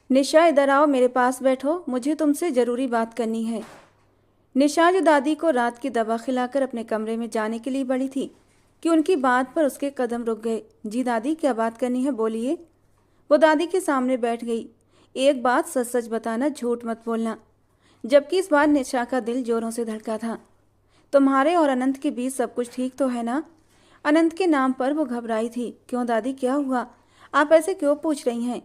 निशा, इधर आओ, मेरे पास बैठो, मुझे तुमसे ज़रूरी बात करनी है। निशा, जो दादी को रात की दवा खिलाकर अपने कमरे में जाने के लिए बढ़ी थी, कि उनकी बात पर उसके कदम रुक गए। जी दादी, क्या बात करनी है, बोलिए। वो दादी के सामने बैठ गई। एक बात सच सच बताना, झूठ मत बोलना। जबकि इस बार निशा का दिल जोरों से धड़का था। तुम्हारे और अनंत के बीच सब कुछ ठीक तो है ना? अनंत के नाम पर वो घबराई थी। क्यों दादी, क्या हुआ? आप ऐसे क्यों पूछ रही हैं?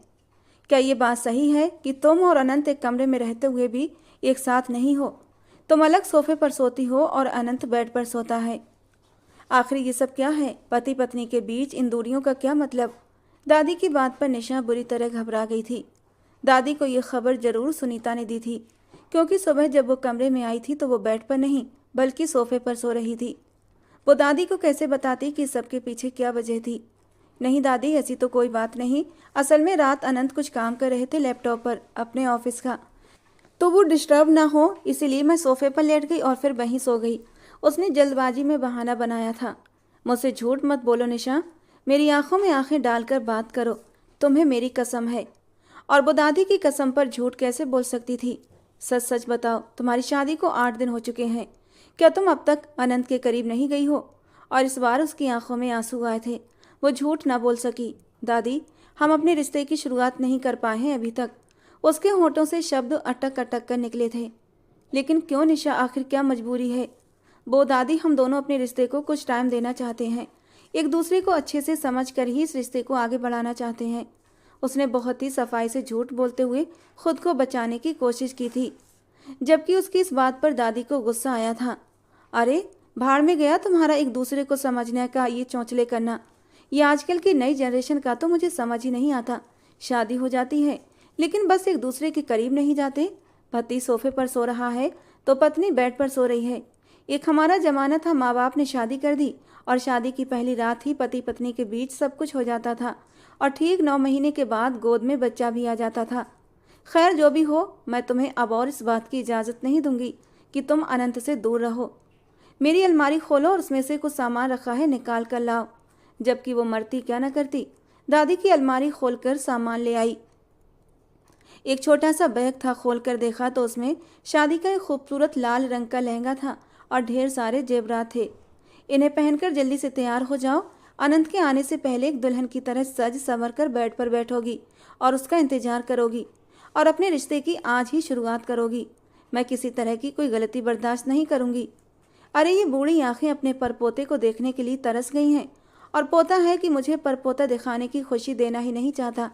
क्या ये बात सही है कि तुम और अनंत एक कमरे में रहते हुए भी एक साथ नहीं हो? तुम अलग सोफे पर सोती हो और अनंत बेड पर सोता है। आखिर ये सब क्या है? पति पत्नी के बीच इन दूरियों का क्या मतलब? दादी की बात पर निशा बुरी तरह घबरा गई थी। दादी को ये खबर जरूर सुनीता ने दी थी, क्योंकि सुबह जब वो कमरे में आई थी तो वो बेड पर नहीं बल्कि सोफे पर सो रही थी। वो दादी को कैसे बताती कि सबके पीछे क्या वजह थी? नहीं दादी, ऐसी तो कोई बात नहीं। असल में रात अनंत कुछ काम कर रहे थे लैपटॉप पर अपने ऑफिस का, तो वो डिस्टर्ब ना हो इसीलिए मैं सोफे पर लेट गई और फिर वहीं सो गई। उसने जल्दबाजी में बहाना बनाया था। मुझसे झूठ मत बोलो निशा, मेरी आंखों में आंखें डालकर बात करो। तुम्हें मेरी कसम है। और वो दादी की कसम पर झूठ कैसे बोल सकती थी? सच सच बताओ, तुम्हारी शादी को 8 दिन हो चुके हैं। क्या तुम अब तक अनंत के करीब नहीं गई हो? और इस बार उसकी आंखों में आंसू आए थे। वो झूठ ना बोल सकी। दादी, हम अपने रिश्ते की शुरुआत नहीं कर पाए हैं अभी तक। उसके होठों से शब्द अटक अटक कर निकले थे। लेकिन क्यों निशा, आखिर क्या मजबूरी है? वो दादी, हम दोनों अपने रिश्ते को कुछ टाइम देना चाहते हैं। एक दूसरे को अच्छे से समझ कर ही इस रिश्ते को आगे बढ़ाना चाहते हैं। उसने बहुत ही सफाई से झूठ बोलते हुए खुद को बचाने की कोशिश की थी, जबकि उसकी इस बात पर दादी को गुस्सा आया था। अरे भाड़ में गया तुम्हारा एक दूसरे को समझने का ये चौंचले करना। ये आजकल की नई जनरेशन का तो मुझे समझ ही नहीं आता। शादी हो जाती है लेकिन बस एक दूसरे के करीब नहीं जाते। पति सोफे पर सो रहा है तो पत्नी बेड पर सो रही है। एक हमारा जमाना था, माँ बाप ने शादी कर दी और शादी की पहली रात ही पति पत्नी के बीच सब कुछ हो जाता था और ठीक 9 महीने के बाद गोद में बच्चा भी आ जाता था। खैर जो भी हो, मैं तुम्हें अब और इस बात की इजाज़त नहीं दूंगी कि तुम अनंत से दूर रहो। मेरी अलमारी खोलो और उसमें से कुछ सामान रखा है, निकाल कर लाओ। जबकि वो मरती क्या न करती, दादी की अलमारी खोलकर सामान ले आई। एक छोटा सा बैग था, खोलकर देखा तो उसमें शादी का एक खूबसूरत लाल रंग का लहंगा था और ढेर सारे जेवरात थे। इन्हें पहनकर जल्दी से तैयार हो जाओ। अनंत के आने से पहले एक दुल्हन की तरह सज संवर कर बेड पर बैठोगी और उसका इंतजार करोगी और अपने रिश्ते की आज ही शुरुआत करोगी। मैं किसी तरह की कोई गलती बर्दाश्त नहीं करूंगी। अरे ये बूढ़ी आंखें अपने परपोते को देखने के लिए तरस गई हैं और पोता है कि मुझे परपोता दिखाने की खुशी देना ही नहीं चाहता।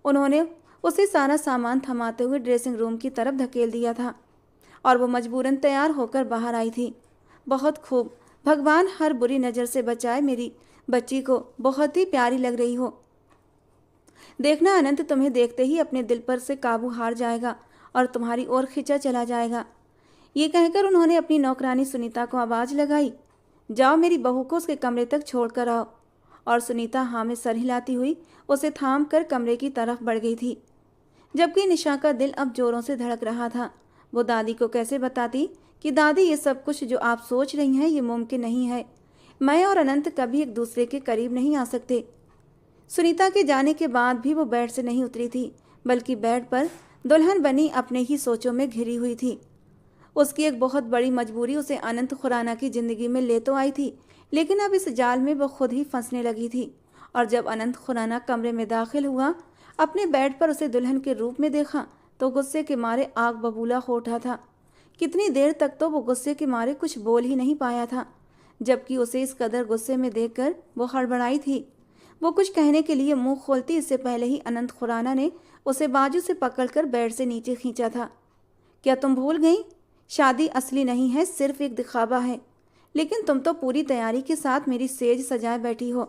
उन्होंने उसे सारा सामान थमाते हुए ड्रेसिंग रूम की तरफ धकेल दिया था और वो मजबूरन तैयार होकर बाहर आई थी। बहुत खूब, भगवान हर बुरी नज़र से बचाए मेरी बच्ची को, बहुत ही प्यारी लग रही हो। देखना अनंत तुम्हें देखते ही अपने दिल पर से काबू हार जाएगा और तुम्हारी ओर खिंचा चला जाएगा। ये कहकर उन्होंने अपनी नौकरानी सुनीता को आवाज़ लगाई, जाओ मेरी बहू को उसके कमरे तक छोड़ कर आओ। और सुनीता हाँ में सर हिलाती हुई उसे थाम कर कमरे की तरफ बढ़ गई थी। जबकि निशा का दिल अब जोरों से धड़क रहा था। वो दादी को कैसे बताती कि दादी, ये सब कुछ जो आप सोच रही हैं ये मुमकिन नहीं है। मैं और अनंत कभी एक दूसरे के करीब नहीं आ सकते। सुनीता के जाने के बाद भी वो बेड से नहीं उतरी थी, बल्कि बेड पर दुल्हन बनी अपने ही सोचों में घिरी हुई थी। उसकी एक बहुत बड़ी मजबूरी उसे अनंत खुराना की जिंदगी में ले तो आई थी, लेकिन अब इस जाल में वो खुद ही फंसने लगी थी। और जब अनंत खुराना कमरे में दाखिल हुआ, अपने बेड पर उसे दुल्हन के रूप में देखा तो गुस्से के मारे आग बबूला हो उठा था। कितनी देर तक तो वो गुस्से के मारे कुछ बोल ही नहीं पाया था, जबकि उसे इस कदर गुस्से में देखकर वो हड़बड़ाई थी। वो कुछ कहने के लिए मुंह खोलती इससे पहले ही अनंत खुराना ने उसे बाजू से पकड़कर बेड से नीचे खींचा था। क्या तुम भूल गई? शादी असली नहीं है, सिर्फ एक दिखावा है। लेकिन तुम तो पूरी तैयारी के साथ मेरी सेज सजाए बैठी हो।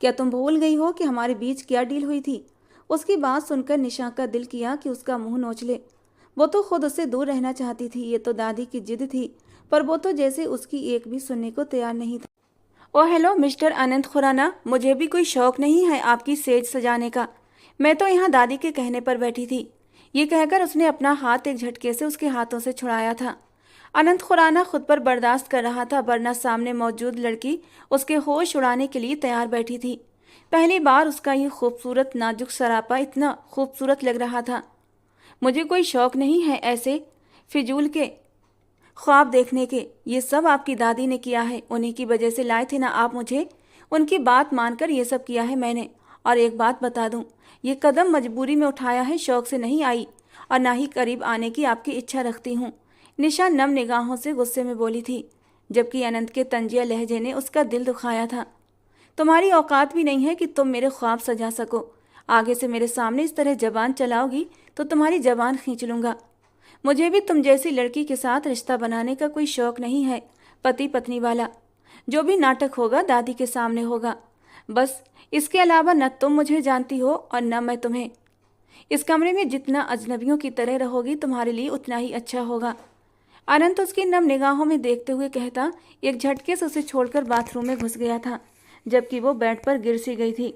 क्या तुम भूल गई हो कि हमारे बीच क्या डील हुई थी? उसकी बात सुनकर निशा का दिल किया कि उसका मुंह नोच ले। वो तो खुद उससे दूर रहना चाहती थी, ये तो दादी की जिद थी, पर वो तो जैसे उसकी एक भी सुनने को तैयार नहीं था। ओ हेलो मिस्टर अनंत खुराना, मुझे भी कोई शौक नहीं है आपकी सेज सजाने का। मैं तो यहाँ दादी के कहने पर बैठी थी। ये कहकर उसने अपना हाथ एक झटके से उसके हाथों से छुड़ाया था। अनंत खुराना खुद पर बर्दाश्त कर रहा था, वरना सामने मौजूद लड़की उसके होश उड़ाने के लिए तैयार बैठी थी। पहली बार उसका ये खूबसूरत नाजुक सरापा इतना खूबसूरत लग रहा था। मुझे कोई शौक नहीं है ऐसे फिजूल के ख्वाब देखने के। ये सब आपकी दादी ने किया है, उन्हीं की वजह से लाए थे ना आप मुझे। उनकी बात मानकर ये सब किया है मैंने। और एक बात बता दूं, ये कदम मजबूरी में उठाया है, शौक से नहीं आई, और ना ही करीब आने की आपकी इच्छा रखती हूँ। निशा नम निगाहों से गुस्से में बोली थी, जबकि अनंत के तंजिया लहजे ने उसका दिल दुखाया था। तुम्हारी औकात भी नहीं है कि तुम मेरे ख्वाब सजा सको। आगे से मेरे सामने इस तरह जबान चलाओगी तो तुम्हारी जबान खींच लूंगा। मुझे भी तुम जैसी लड़की के साथ रिश्ता बनाने का कोई शौक नहीं है, पति पत्नी वाला। जो भी नाटक होगा दादी के सामने होगा, बस। इसके अलावा न तुम मुझे जानती हो और न मैं तुम्हें। इस कमरे में जितना अजनबियों की तरह रहोगी तुम्हारे लिए उतना ही अच्छा होगा। अनंत उसकी नम निगाहों में देखते हुए कहता एक झटके से उसे छोड़कर बाथरूम में घुस गया था, जबकि वो बेड पर गिर सी गई थी।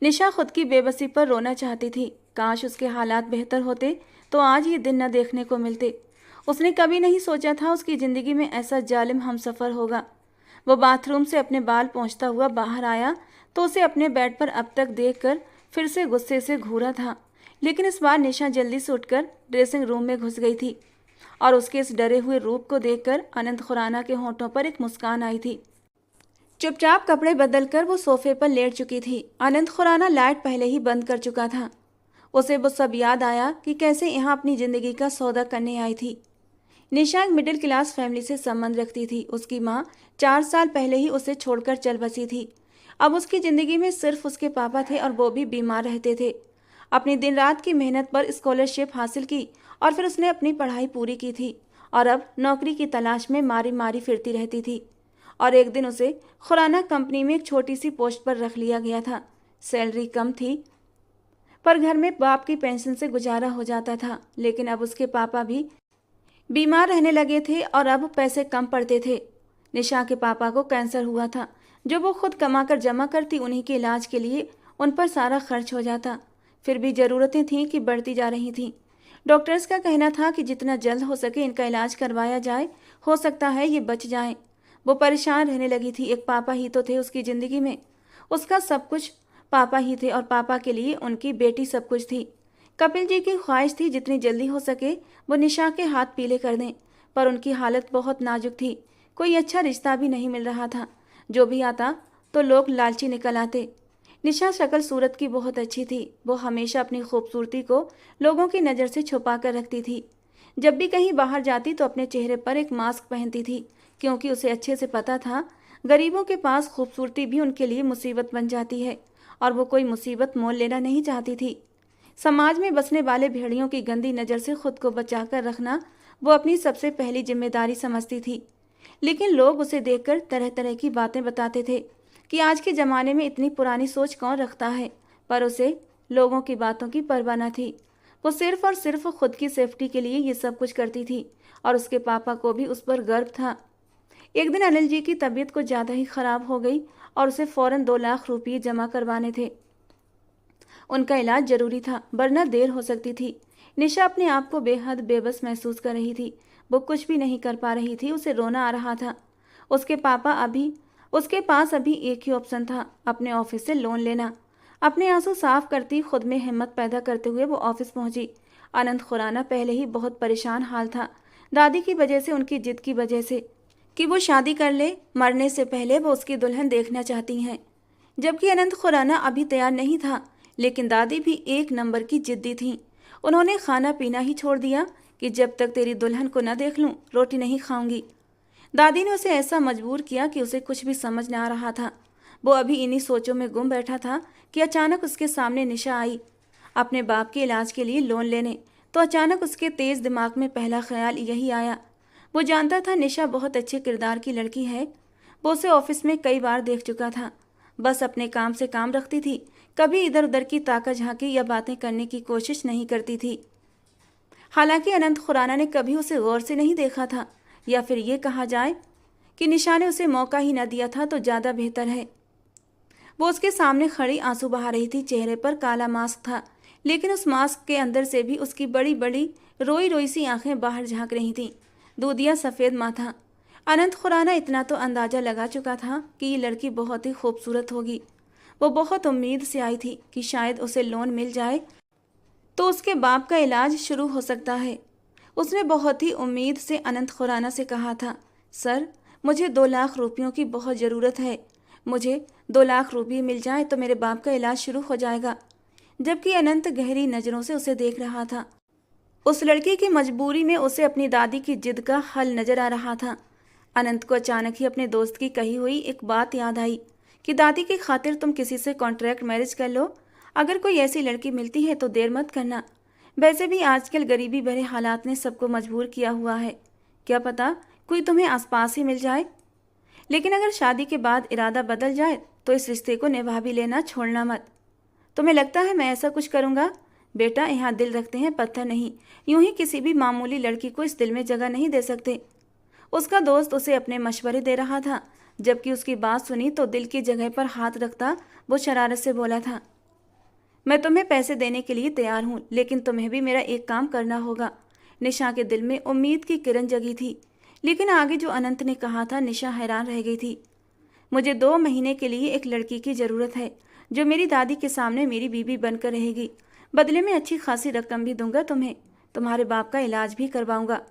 निशा खुद की बेबसी पर रोना चाहती थी। काश उसके हालात बेहतर होते तो आज ये दिन न देखने को मिलते। उसने कभी नहीं सोचा था उसकी ज़िंदगी में ऐसा जालिम हमसफ़र होगा। वो बाथरूम से अपने बाल पोंछता हुआ बाहर आया तो उसे अपने बेड पर अब तक देखकर फिर से गुस्से से घूरा था। लेकिन इस बार निशा जल्दी से उठकर ड्रेसिंग रूम में घुस गई थी और उसके इस डरे हुए रूप को देखकर अनंत खुराना के होंठों पर एक मुस्कान आई थी। चुपचाप कपड़े बदलकर वो सोफे पर लेट चुकी थी। अनंत खुराना लाइट पहले ही बंद कर चुका था। उसे वो सब याद आया कि कैसे यहाँ अपनी ज़िंदगी का सौदा करने आई थी। निशा एक मिडिल क्लास फैमिली से संबंध रखती थी। उसकी माँ 4 साल पहले ही उसे छोड़कर चल बसी थी। अब उसकी ज़िंदगी में सिर्फ उसके पापा थे और वो भी बीमार रहते थे। अपनी दिन रात की मेहनत पर स्कॉलरशिप हासिल की और फिर उसने अपनी पढ़ाई पूरी की थी और अब नौकरी की तलाश में मारी मारी फिरती रहती थी। और एक दिन उसे खुराना कंपनी में एक छोटी सी पोस्ट पर रख लिया गया था। सैलरी कम थी पर घर में बाप की पेंशन से गुजारा हो जाता था। लेकिन अब उसके पापा भी बीमार रहने लगे थे और अब पैसे कम पड़ते थे। निशा के पापा को कैंसर हुआ था। जो वो खुद कमाकर जमा करती उन्हीं के इलाज के लिए उन पर सारा खर्च हो जाता। फिर भी ज़रूरतें थीं कि बढ़ती जा रही थीं। डॉक्टर्स का कहना था कि जितना जल्द हो सके इनका इलाज करवाया जाए, हो सकता है ये बच जाएं। वो परेशान रहने लगी थी। एक पापा ही तो थे उसकी ज़िंदगी में। उसका सब कुछ पापा ही थे और पापा के लिए उनकी बेटी सब कुछ थी। कपिल जी की ख्वाहिश थी जितनी जल्दी हो सके वो निशा के हाथ पीले कर दें, पर उनकी हालत बहुत नाजुक थी। कोई अच्छा रिश्ता भी नहीं मिल रहा था। जो भी आता तो लोग लालची निकल आते। निशा शक्ल सूरत की बहुत अच्छी थी। वो हमेशा अपनी खूबसूरती को लोगों की नज़र से छुपा कर रखती थी। जब भी कहीं बाहर जाती तो अपने चेहरे पर एक मास्क पहनती थी, क्योंकि उसे अच्छे से पता था गरीबों के पास खूबसूरती भी उनके लिए मुसीबत बन जाती है और वो कोई मुसीबत मोल लेना नहीं चाहती थी। समाज में बसने वाले भेड़ियों की गंदी नज़र से खुद को बचाकर रखना वो अपनी सबसे पहली जिम्मेदारी समझती थी। लेकिन लोग उसे देखकर तरह तरह की बातें बताते थे कि आज के ज़माने में इतनी पुरानी सोच कौन रखता है, पर उसे लोगों की बातों की परवाह न थी। वो सिर्फ और सिर्फ खुद की सेफ्टी के लिए ये सब कुछ करती थी और उसके पापा को भी उस पर गर्व था। एक दिन अनिल जी की तबीयत कुछ ज़्यादा ही ख़राब हो गई और उसे फ़ौरन 2 लाख रुपये जमा करवाने थे। उनका इलाज ज़रूरी था, वरना देर हो सकती थी। निशा अपने आप को बेहद बेबस महसूस कर रही थी। वो कुछ भी नहीं कर पा रही थी। उसे रोना आ रहा था। उसके पास अभी एक ही ऑप्शन था, अपने ऑफिस से लोन लेना। अपने आंसू साफ करती खुद में हिम्मत पैदा करते हुए वो ऑफिस पहुंची। अनंत खुराना पहले ही बहुत परेशान हाल था, दादी की वजह से, उनकी जिद की वजह से कि वो शादी कर ले। मरने से पहले वो उसकी दुल्हन देखना चाहती हैं। जबकि अनंत खुराना अभी तैयार नहीं था, लेकिन दादी भी एक नंबर की जिद्दी थी। उन्होंने खाना पीना ही छोड़ दिया कि जब तक तेरी दुल्हन को न देख लूं रोटी नहीं खाऊंगी। दादी ने उसे ऐसा मजबूर किया कि उसे कुछ भी समझ न आ रहा था। वो अभी इन्हीं सोचों में गुम बैठा था कि अचानक उसके सामने निशा आई अपने बाप के इलाज के लिए लोन लेने। तो अचानक उसके तेज दिमाग में पहला ख्याल यही आया। वो जानता था निशा बहुत अच्छे किरदार की लड़की है। वो उसे ऑफिस में कई बार देख चुका था। बस अपने काम से काम रखती थी, कभी इधर उधर की ताका झांकी या बातें करने की कोशिश नहीं करती थी। हालांकि अनंत खुराना ने कभी उसे गौर से नहीं देखा था, या फिर ये कहा जाए कि निशा ने उसे मौका ही न दिया था तो ज़्यादा बेहतर है। वो उसके सामने खड़ी आंसू बहा रही थी। चेहरे पर काला मास्क था, लेकिन उस मास्क के अंदर से भी उसकी बड़ी बड़ी रोई रोई सी आंखें बाहर झांक रही थीं। दूधिया सफ़ेद माथा। अनंत खुराना इतना तो अंदाज़ा लगा चुका था कि ये लड़की बहुत ही खूबसूरत होगी। वो बहुत उम्मीद से आई थी कि शायद उसे लोन मिल जाए तो उसके बाप का इलाज शुरू हो सकता है। उसने बहुत ही उम्मीद से अनंत खुराना से कहा था, सर मुझे 2 लाख रुपयों की बहुत ज़रूरत है। मुझे 2 लाख रुपये मिल जाए तो मेरे बाप का इलाज शुरू हो जाएगा। जबकि अनंत गहरी नज़रों से उसे देख रहा था। उस लड़की की मजबूरी में उसे अपनी दादी की जिद का हल नजर आ रहा था। अनंत को अचानक ही अपने दोस्त की कही हुई एक बात याद आई कि दादी की खातिर तुम किसी से कॉन्ट्रैक्ट मैरिज कर लो। अगर कोई ऐसी लड़की मिलती है तो देर मत करना। वैसे भी आजकल गरीबी भरे हालात ने सबको मजबूर किया हुआ है। क्या पता कोई तुम्हें आसपास ही मिल जाए। लेकिन अगर शादी के बाद इरादा बदल जाए तो इस रिश्ते को निभा भी लेना, छोड़ना मत। तुम्हें लगता है मैं ऐसा कुछ करूँगा? बेटा, यहाँ दिल रखते हैं, पत्थर नहीं। यूं ही किसी भी मामूली लड़की को इस दिल में जगह नहीं दे सकते। उसका दोस्त उसे अपने मशवरे दे रहा था। जबकि उसकी बात सुनी तो दिल की जगह पर हाथ रखता वो शरारत से बोला था, मैं तुम्हें पैसे देने के लिए तैयार हूँ, लेकिन तुम्हें भी मेरा एक काम करना होगा। निशा के दिल में उम्मीद की किरण जगी थी। लेकिन आगे जो अनंत ने कहा था, निशा हैरान रह गई थी। मुझे 2 महीने के लिए एक लड़की की ज़रूरत है जो मेरी दादी के सामने मेरी बीवी बनकर रहेगी। बदले में अच्छी खासी रकम भी दूंगा तुम्हें। तुम्हारे बाप का इलाज भी करवाऊंगा।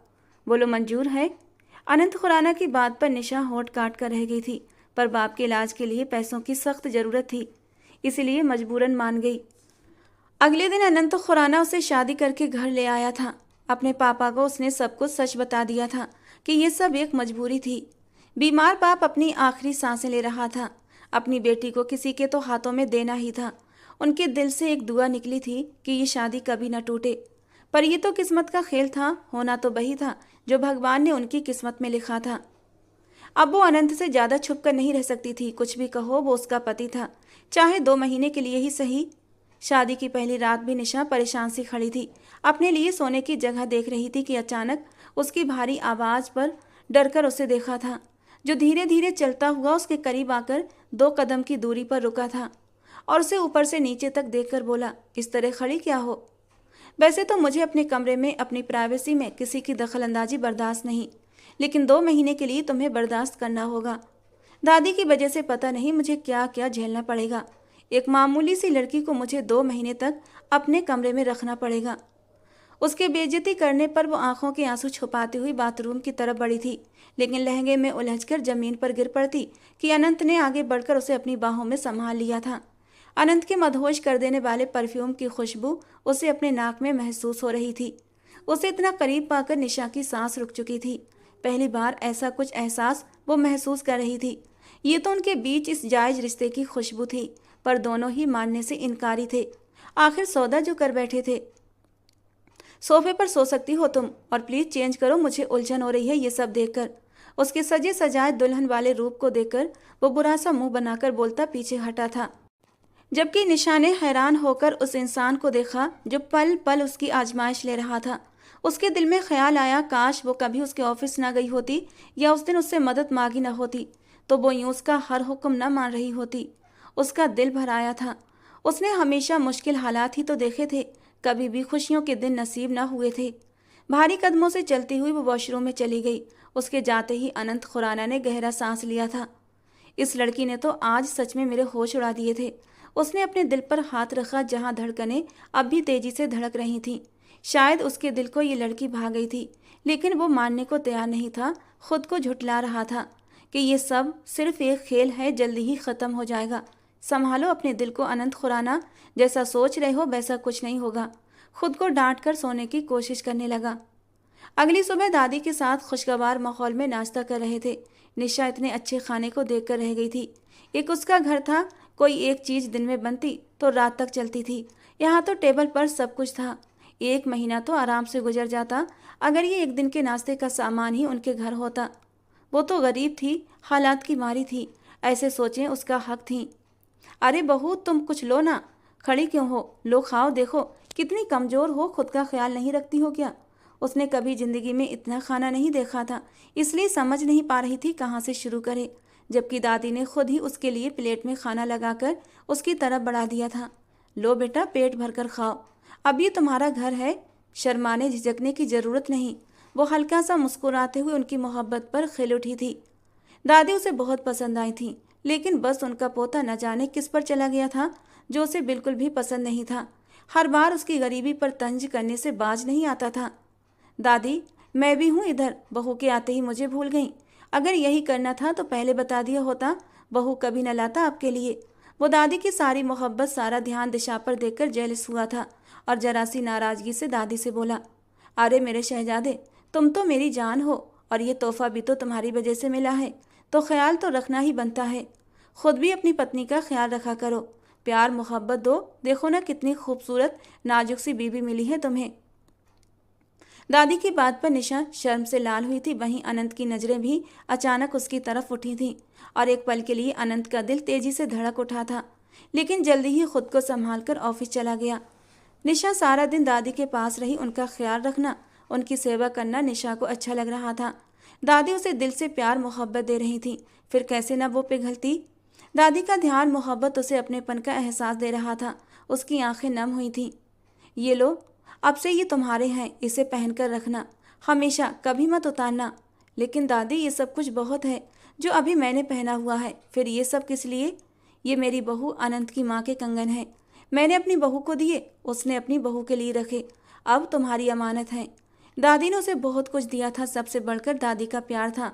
बोलो मंजूर है? अनंत खुराना की बात पर निशा होठ काट कर रह गई थी, पर बाप के इलाज के लिए पैसों की सख्त ज़रूरत थी, इसलिए मजबूरन मान गई। अगले दिन अनंत खुराना उसे शादी करके घर ले आया था। अपने पापा को उसने सब कुछ सच बता दिया था कि ये सब एक मजबूरी थी। बीमार बाप अपनी आखिरी सांसें ले रहा था। अपनी बेटी को किसी के तो हाथों में देना ही था। उनके दिल से एक दुआ निकली थी कि ये शादी कभी न टूटे। पर यह तो किस्मत का खेल था, होना तो वही था जो भगवान ने उनकी किस्मत में लिखा था। अब वो अनंत से ज़्यादा छुप कर नहीं रह सकती थी। कुछ भी कहो, वो उसका पति था, चाहे 2 महीने के लिए ही सही। शादी की पहली रात भी निशा परेशान सी खड़ी थी। अपने लिए सोने की जगह देख रही थी कि अचानक उसकी भारी आवाज़ पर डरकर उसे देखा था, जो धीरे धीरे चलता हुआ उसके करीब आकर 2 कदम की दूरी पर रुका था और उसे ऊपर से नीचे तक देखकर बोला, इस तरह खड़ी क्या हो? वैसे तो मुझे अपने कमरे में अपनी प्राइवेसी में किसी की दखलंदाजी बर्दाश्त नहीं, लेकिन 2 महीने के लिए तुम्हें बर्दाश्त करना होगा। दादी की वजह से पता नहीं मुझे क्या क्या झेलना पड़ेगा। एक मामूली सी लड़की को मुझे 2 महीने तक अपने कमरे में रखना पड़ेगा। उसके बेइज्जती करने पर वो आंखों के आंसू छुपाती हुई बाथरूम की तरफ बढ़ी थी, लेकिन लहंगे में उलझकर जमीन पर गिर पड़ती कि अनंत ने आगे बढ़कर उसे अपनी बाहों में संभाल लिया था। अनंत के मदहोश कर देने वाले परफ्यूम की खुशबू उसे अपने नाक में महसूस हो रही थी। उसे इतना करीब पाकर निशा की सांस रुक चुकी थी। पहली बार ऐसा कुछ एहसास वो महसूस कर रही थी। ये तो उनके बीच इस जायज रिश्ते की खुशबू थी, पर दोनों ही मानने से इनकारी थे। आखिर सौदा जो कर बैठे थे। सोफे पर सो सकती हो तुम, और प्लीज चेंज करो, मुझे उलझन हो रही है ये सब देखकर। उसके सजे सजाए दुल्हन वाले रूप को देखकर वो बुरा सा मुंह बनाकर बोलता पीछे हटा था। जबकि निशा ने हैरान होकर उस इंसान को देखा जो पल पल उसकी आजमाइश ले रहा था। उसके दिल में ख्याल आया, काश वो कभी उसके ऑफिस ना गई होती या उस दिन उससे मदद मांगी ना होती, तो वो यूं उसका हर हुक्म न मान रही होती। उसका दिल भर आया था। उसने हमेशा मुश्किल हालात ही तो देखे थे, कभी भी खुशियों के दिन नसीब न हुए थे। भारी कदमों से चलती हुई वो वॉशरूम में चली गई। उसके जाते ही अनंत खुराना ने गहरा सांस लिया था। इस लड़की ने तो आज सच में मेरे होश उड़ा दिए थे। उसने अपने दिल पर हाथ रखा जहां धड़कनें अब भी तेजी से धड़क रही थीं। शायद उसके दिल को ये लड़की भा गई थी, लेकिन वो मानने को तैयार नहीं था। खुद को झुठला रहा था कि ये सब सिर्फ एक खेल है, जल्दी ही ख़त्म हो जाएगा। संभालो अपने दिल को अनंत खुराना, जैसा सोच रहे हो वैसा कुछ नहीं होगा। खुद को डांट कर सोने की कोशिश करने लगा। अगली सुबह दादी के साथ खुशगवार माहौल में नाश्ता कर रहे थे। निशा इतने अच्छे खाने को देखकर रह गई थी। एक उसका घर था, कोई एक चीज़ दिन में बनती तो रात तक चलती थी। यहाँ तो टेबल पर सब कुछ था। 1 महीना तो आराम से गुजर जाता अगर ये एक दिन के नाश्ते का सामान ही उनके घर होता। वो तो गरीब थी, हालात की मारी थी, ऐसे सोचें उसका हक थी। अरे बहू, तुम कुछ लो ना, खड़ी क्यों हो? लो खाओ, देखो कितनी कमज़ोर हो, खुद का ख्याल नहीं रखती हो क्या? उसने कभी ज़िंदगी में इतना खाना नहीं देखा था, इसलिए समझ नहीं पा रही थी कहाँ से शुरू करे। जबकि दादी ने खुद ही उसके लिए प्लेट में खाना लगाकर उसकी तरफ बढ़ा दिया था। लो बेटा, पेट भरकर खाओ, अब ये तुम्हारा घर है, शर्माने झिझकने की ज़रूरत नहीं। वो हल्का सा मुस्कुराते हुए उनकी मोहब्बत पर खिल उठी थी। दादी उसे बहुत पसंद आई थी, लेकिन बस उनका पोता न जाने किस पर चला गया था जो उसे बिल्कुल भी पसंद नहीं था। हर बार उसकी गरीबी पर तंज करने से बाज नहीं आता था। दादी, मैं भी हूँ इधर, बहू के आते ही मुझे भूल गई। अगर यही करना था तो पहले बता दिया होता, बहू कभी न लाता आपके लिए। वो दादी की सारी मोहब्बत, सारा ध्यान दिशा पर देखकर जेलस हुआ था और जरा सी नाराजगी से दादी से बोला, अरे मेरे शहजादे, तुम तो मेरी जान हो और ये तोहफा भी तो तुम्हारी वजह से मिला है, तो ख्याल तो रखना ही बनता है। खुद भी अपनी पत्नी का ख्याल रखा करो, प्यार मोहब्बत दो। देखो ना कितनी खूबसूरत नाजुक सी बीवी मिली है तुम्हें। दादी की बात पर निशा शर्म से लाल हुई थी। वहीं अनंत की नजरें भी अचानक उसकी तरफ उठी थीं और एक पल के लिए अनंत का दिल तेजी से धड़क उठा था, लेकिन जल्दी ही खुद को संभाल कर ऑफिस चला गया। निशा सारा दिन दादी के पास रही। उनका ख्याल रखना, उनकी सेवा करना निशा को अच्छा लग रहा था। दादी उसे दिल से प्यार मोहब्बत दे रही थी, फिर कैसे न वो पिघलती। दादी का ध्यान मोहब्बत उसे अपनेपन का एहसास दे रहा था। उसकी आंखें नम हुई थीं। ये लो, अब से ये तुम्हारे हैं, इसे पहनकर रखना, हमेशा, कभी मत उतारना। लेकिन दादी, ये सब कुछ बहुत है जो अभी मैंने पहना हुआ है, फिर ये सब किस लिए? ये मेरी बहू अनंत की माँ के कंगन हैं, मैंने अपनी बहू को दिए, उसने अपनी बहू के लिए रखे, अब तुम्हारी अमानत है। दादी ने उसे बहुत कुछ दिया था, सबसे बढ़कर दादी का प्यार था।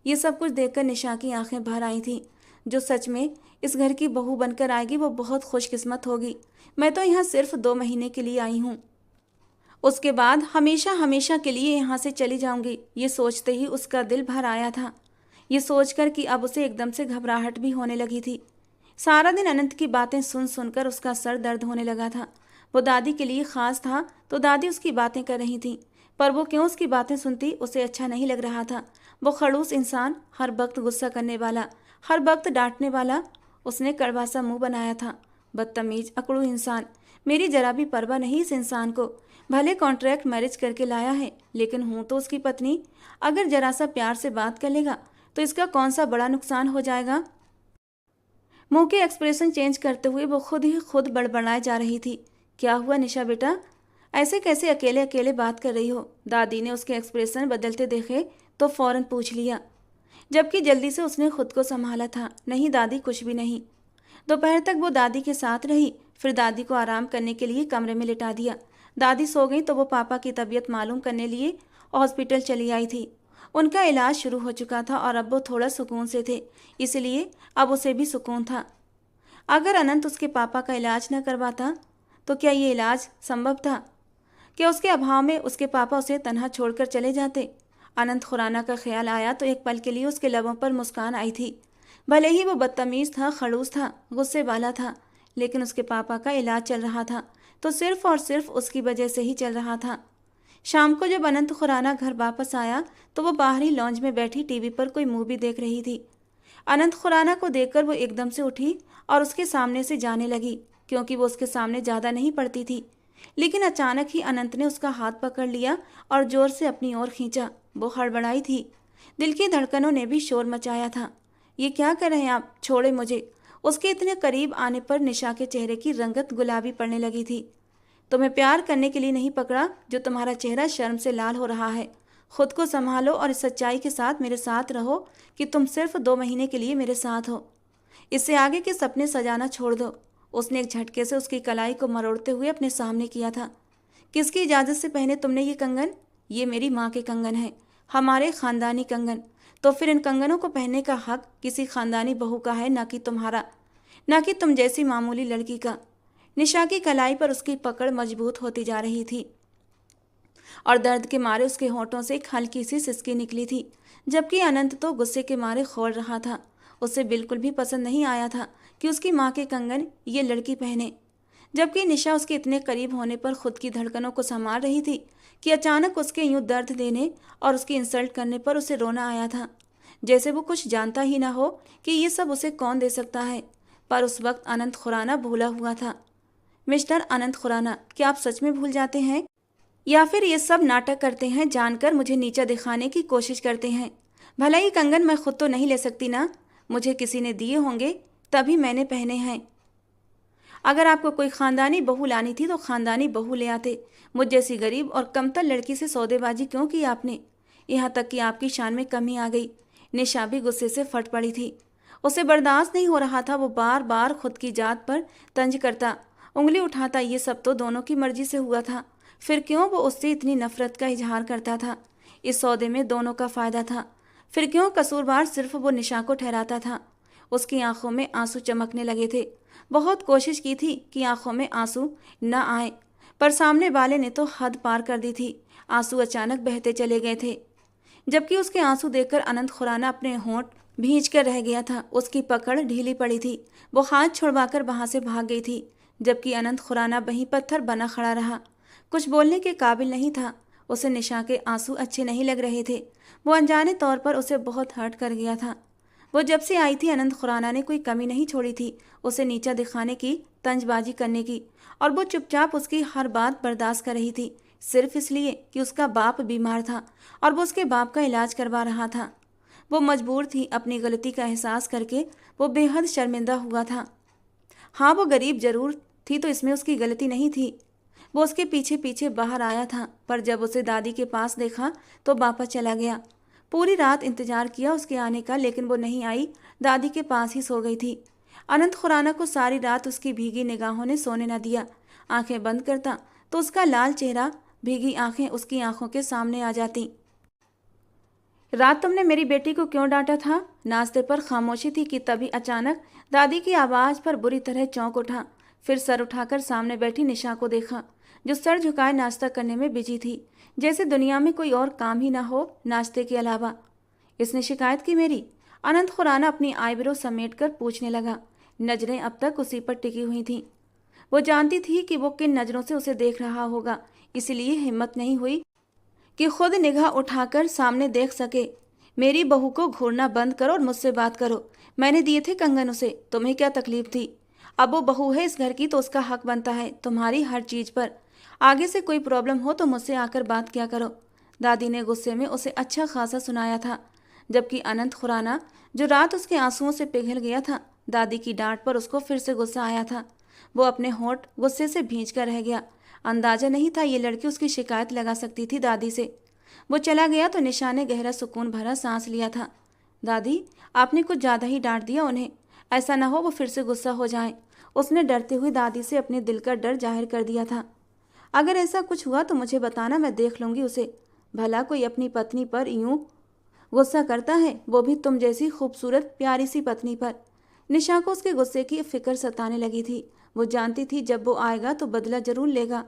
ये सब कुछ देखकर निशा की आंखें भर आई थीं। जो सच में इस घर की बहू बनकर आएगी वो बहुत खुशकिस्मत होगी। मैं तो यहाँ सिर्फ 2 महीने के लिए आई हूँ, उसके बाद हमेशा हमेशा के लिए यहाँ से चली जाऊंगी। ये सोचते ही उसका दिल भर आया था, ये सोचकर कि अब उसे एकदम से घबराहट भी होने लगी थी। सारा दिन अनंत की बातें सुन सुनकर उसका सर दर्द होने लगा था। वो दादी के लिए खास था तो दादी उसकी बातें कर रही थी, पर वो क्यों उसकी बातें सुनती, उसे अच्छा नहीं लग रहा था। वो खड़ूस इंसान, हर वक्त गुस्सा करने वाला, हर वक्त डांटने वाला। उसने कड़वा सा मुंह बनाया था। बदतमीज, अकड़ू इंसान, मेरी जरा भी परवाह नहीं इस इंसान को। भले कॉन्ट्रैक्ट मैरिज करके लाया है, लेकिन हूँ तो उसकी पत्नी। अगर जरा सा प्यार से बात कर लेगा तो इसका कौन सा बड़ा नुकसान हो जाएगा। मुंह के एक्सप्रेशन चेंज करते हुए वो खुद ही खुद बड़बड़ाए जा रही थी। क्या हुआ निशा बेटा, ऐसे कैसे अकेले अकेले बात कर रही हो? दादी ने उसके एक्सप्रेशन बदलते देखे तो फौरन पूछ लिया, जबकि जल्दी से उसने खुद को संभाला था। नहीं दादी, कुछ भी नहीं। दोपहर तक वो दादी के साथ रही, फिर दादी को आराम करने के लिए कमरे में लिटा दिया। दादी सो गई तो वो पापा की तबीयत मालूम करने लिए हॉस्पिटल चली आई थी। उनका इलाज शुरू हो चुका था और अब वो थोड़ा सुकून से थे, इसलिए अब उसे भी सुकून था। अगर अनंत उसके पापा का इलाज न करवाता तो क्या ये इलाज संभव था? क्या उसके अभाव में उसके पापा उसे तन्हा छोड़कर चले जाते? अनंत खुराना का ख्याल आया तो एक पल के लिए उसके लबों पर मुस्कान आई थी। भले ही वो बदतमीज था, खड़ूस था, गुस्से वाला था, लेकिन उसके पापा का इलाज चल रहा था तो सिर्फ और सिर्फ उसकी वजह से ही चल रहा था। शाम को जब अनंत खुराना घर वापस आया तो वो बाहरी लॉन्ज में बैठी टीवी पर कोई मूवी देख रही थी। अनंत खुराना को देखकर वो एकदम से उठी और उसके सामने से जाने लगी, क्योंकि वो उसके सामने ज़्यादा नहीं पड़ती थी। लेकिन अचानक ही अनंत ने उसका हाथ पकड़ लिया और जोर से अपनी ओर खींचा। वो हड़बड़ाई थी, दिल की धड़कनों ने भी शोर मचाया था। ये क्या कर रहे हैं आप, छोड़े मुझे। उसके इतने करीब आने पर निशा के चेहरे की रंगत गुलाबी पड़ने लगी थी। तुम्हें प्यार करने के लिए नहीं पकड़ा जो तुम्हारा चेहरा शर्म से लाल हो रहा है। खुद को संभालो और इस सच्चाई के साथ मेरे साथ रहो कि तुम सिर्फ 2 महीने के लिए मेरे साथ हो। इससे आगे के सपने सजाना छोड़ दो। उसने एक झटके से उसकी कलाई को मरोड़ते हुए अपने सामने किया था। किसकी इजाज़त से पहने तुमने ये कंगन? ये मेरी माँ के कंगन है, हमारे खानदानी कंगन। तो फिर इन कंगनों को पहनने का हक किसी खानदानी बहू का है, ना कि तुम्हारा, ना कि तुम जैसी मामूली लड़की का। निशा की कलाई पर उसकी पकड़ मजबूत होती जा रही थी और दर्द के मारे उसके होंठों से एक हल्की सी सिसकी निकली थी, जबकि अनंत तो गुस्से के मारे खोल रहा था। उसे बिल्कुल भी पसंद नहीं आया था कि उसकी माँ के कंगन ये लड़की पहने, जबकि निशा उसके इतने करीब होने पर खुद की धड़कनों को संभाल रही थी कि अचानक उसके यूं दर्द देने और उसकी इंसल्ट करने पर उसे रोना आया था, जैसे वो कुछ जानता ही ना हो कि ये सब उसे कौन दे सकता है। पर उस वक्त अनंत खुराना भूला हुआ था। मिस्टर अनंत खुराना, क्या आप सच में भूल जाते हैं या फिर ये सब नाटक करते हैं, जानकर मुझे नीचा दिखाने की कोशिश करते हैं? भला ये कंगन मैं खुद तो नहीं ले सकती ना, मुझे किसी ने दिए होंगे तभी मैंने पहने हैं। अगर आपको कोई खानदानी बहू लानी थी तो खानदानी बहू ले आते। मुझ जैसी गरीब और कमतर लड़की से सौदेबाजी क्यों की आपने? यहाँ तक कि आपकी शान में कमी आ गई। निशा भी गुस्से से फट पड़ी थी। उसे बर्दाश्त नहीं हो रहा था। वो बार बार खुद की जात पर तंज करता, उंगली उठाता। ये सब तो दोनों की मर्जी से हुआ था, फिर क्यों वो उससे इतनी नफरत का इजहार करता था? इस सौदे में दोनों का फायदा था, फिर क्यों कसूरवार सिर्फ वो निशा को ठहराता था? उसकी आंखों में आंसू चमकने लगे थे। बहुत कोशिश की थी कि आंखों में आंसू न आए, पर सामने वाले ने तो हद पार कर दी थी। आंसू अचानक बहते चले गए थे, जबकि उसके आंसू देखकर अनंत खुराना अपने होंठ भींच कर रह गया था। उसकी पकड़ ढीली पड़ी थी, वो हाथ छुड़वाकर वहां से भाग गई थी, जबकि अनंत खुराना वहीं पत्थर बना खड़ा रहा। कुछ बोलने के काबिल नहीं था। उसे निशा के आंसू अच्छे नहीं लग रहे थे। वो अनजाने तौर पर उसे बहुत हर्ट कर गया था। वो जब से आई थी अनंत खुराना ने कोई कमी नहीं छोड़ी थी उसे नीचा दिखाने की, तंजबाजी करने की, और वो चुपचाप उसकी हर बात बर्दाश्त कर रही थी, सिर्फ इसलिए कि उसका बाप बीमार था और वो उसके बाप का इलाज करवा रहा था। वो मजबूर थी। अपनी गलती का एहसास करके वो बेहद शर्मिंदा हुआ था। हाँ, वो गरीब जरूर थी तो इसमें उसकी गलती नहीं थी। वो उसके पीछे पीछे बाहर आया था, पर जब उसे दादी के पास देखा तो वापस चला गया। पूरी रात इंतजार किया उसके आने का, लेकिन वो नहीं आई, दादी के पास ही सो गई थी। अनंत खुराना को सारी रात उसकी भीगी निगाहों ने सोने न दिया। आंखें बंद करता तो उसका लाल चेहरा, भीगी आंखें उसकी आंखों के सामने आ जाती। रात तुमने मेरी बेटी को क्यों डांटा था? नाश्ते पर खामोशी थी कि तभी अचानक दादी की आवाज पर बुरी तरह चौंक उठा। फिर सर उठाकर सामने बैठी निशा को देखा, जो सर झुकाए नाश्ता करने में बिजी थी, जैसे दुनिया में कोई और काम ही ना हो नाश्ते के अलावा। इसने शिकायत की मेरी? अनंत खुराना अपनी आईब्रो समेटकर पूछने लगा। नजरें अब तक उसी पर टिकी हुई थीं। वो जानती थी कि वो किन नजरों से उसे देख रहा होगा, इसलिए हिम्मत नहीं हुई कि खुद निगाह उठाकर सामने देख सके। मेरी बहू को घूरना बंद करो और मुझसे बात करो। मैंने दिए थे कंगन उसे, तुम्हें क्या तकलीफ थी? अब वो बहू है इस घर की तो उसका हक बनता है तुम्हारी हर चीज पर। आगे से कोई प्रॉब्लम हो तो मुझसे आकर बात किया करो। दादी ने गुस्से में उसे अच्छा खासा सुनाया था, जबकि अनंत खुराना, जो रात उसके आंसुओं से पिघल गया था, दादी की डांट पर उसको फिर से गुस्सा आया था। वो अपने होंठ गुस्से से भींच कर रह गया। अंदाजा नहीं था ये लड़की उसकी शिकायत लगा सकती थी दादी से। वो चला गया तो निशा ने गहरा सुकून भरा सांस लिया था। दादी, आपने कुछ ज़्यादा ही डांट दिया उन्हें, ऐसा ना हो वो फिर से गुस्सा हो जाए। उसने डरते हुए दादी से अपने दिल का डर जाहिर कर दिया था। अगर ऐसा कुछ हुआ तो मुझे बताना, मैं देख लूँगी उसे। भला कोई अपनी पत्नी पर यूं गुस्सा करता है, वो भी तुम जैसी खूबसूरत प्यारी सी पत्नी पर। निशा को उसके गुस्से की फिक्र सताने लगी थी। वो जानती थी जब वो आएगा तो बदला जरूर लेगा।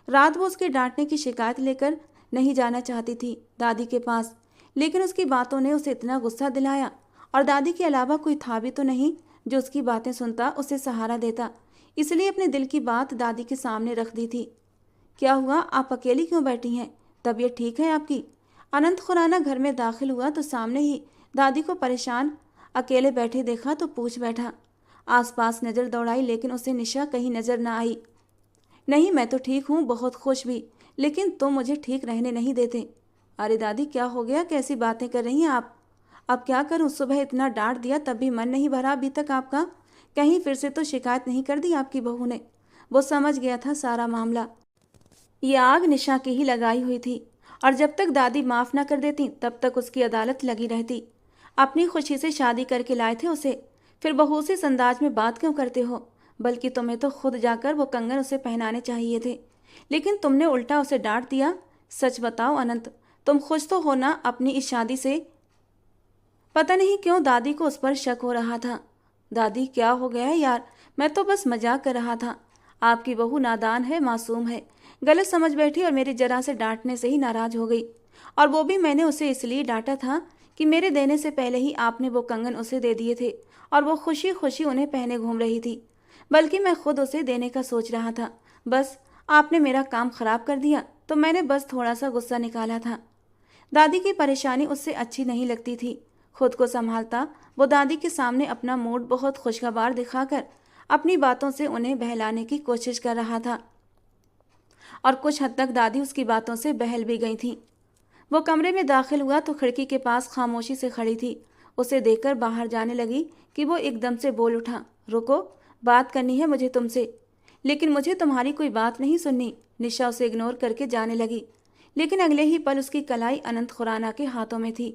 रात वो उसके डांटने की शिकायत लेकर नहीं जाना चाहती थी दादी के पास, लेकिन उसकी बातों ने उसे इतना गुस्सा दिलाया, और दादी के अलावा कोई था भी तो नहीं जो उसकी बातें सुनता, उसे सहारा देता। इसलिए अपने दिल की बात दादी के सामने रख दी थी। क्या हुआ, आप अकेली क्यों बैठी हैं? तबीयत ठीक है आपकी? अनंत खुराना घर में दाखिल हुआ तो सामने ही दादी को परेशान अकेले बैठे देखा तो पूछ बैठा। आसपास नजर दौड़ाई, लेकिन उसे निशा कहीं नजर न आई। नहीं, मैं तो ठीक हूँ, बहुत खुश भी, लेकिन तुम मुझे ठीक रहने नहीं देते। अरे दादी, क्या हो गया? कैसी बातें कर रही हैं आप? अब क्या करूं, सुबह इतना डांट दिया तब भी मन नहीं भरा अभी तक आपका? कहीं फिर से तो शिकायत नहीं कर दी आपकी बहू ने? वो समझ गया था सारा मामला। ये आग निशा की ही लगाई हुई थी, और जब तक दादी माफ ना कर देती तब तक उसकी अदालत लगी रहती। अपनी खुशी से शादी करके लाए थे उसे, फिर बहू से इस अंदाज में बात क्यों करते हो? बल्कि तुम्हें तो खुद जाकर वो कंगन उसे पहनाने चाहिए थे, लेकिन तुमने उल्टा उसे डांट दिया। सच बताओ अनंत, तुम खुश तो हो ना अपनी इस शादी से? पता नहीं क्यों दादी को उस पर शक हो रहा था। दादी, क्या हो गया है यार? मैं तो बस मजाक कर रहा था। आपकी बहू नादान है, मासूम है, गलत समझ बैठी और मेरी जरा से डांटने से ही नाराज हो गई। और वो भी मैंने उसे इसलिए डांटा था कि मेरे देने से पहले ही आपने वो कंगन उसे दे दिए थे और वो खुशी खुशी उन्हें पहने घूम रही थी। बल्कि मैं खुद उसे देने का सोच रहा था, बस आपने मेरा काम खराब कर दिया तो मैंने बस थोड़ा सा गुस्सा निकाला था। दादी की परेशानी उससे अच्छी नहीं लगती थी। खुद को संभालता वो दादी के सामने अपना मूड बहुत खुशगवार दिखाकर अपनी बातों से उन्हें बहलाने की कोशिश कर रहा था, और कुछ हद तक दादी उसकी बातों से बहल भी गई थी। वो कमरे में दाखिल हुआ तो खिड़की के पास खामोशी से खड़ी थी। उसे देखकर बाहर जाने लगी कि वो एकदम से बोल उठा, रुको, बात करनी है मुझे तुमसे। लेकिन मुझे तुम्हारी कोई बात नहीं सुननी। निशा उसे इग्नोर करके जाने लगी, लेकिन अगले ही पल उसकी कलाई अनंत खुराना के हाथों में थी।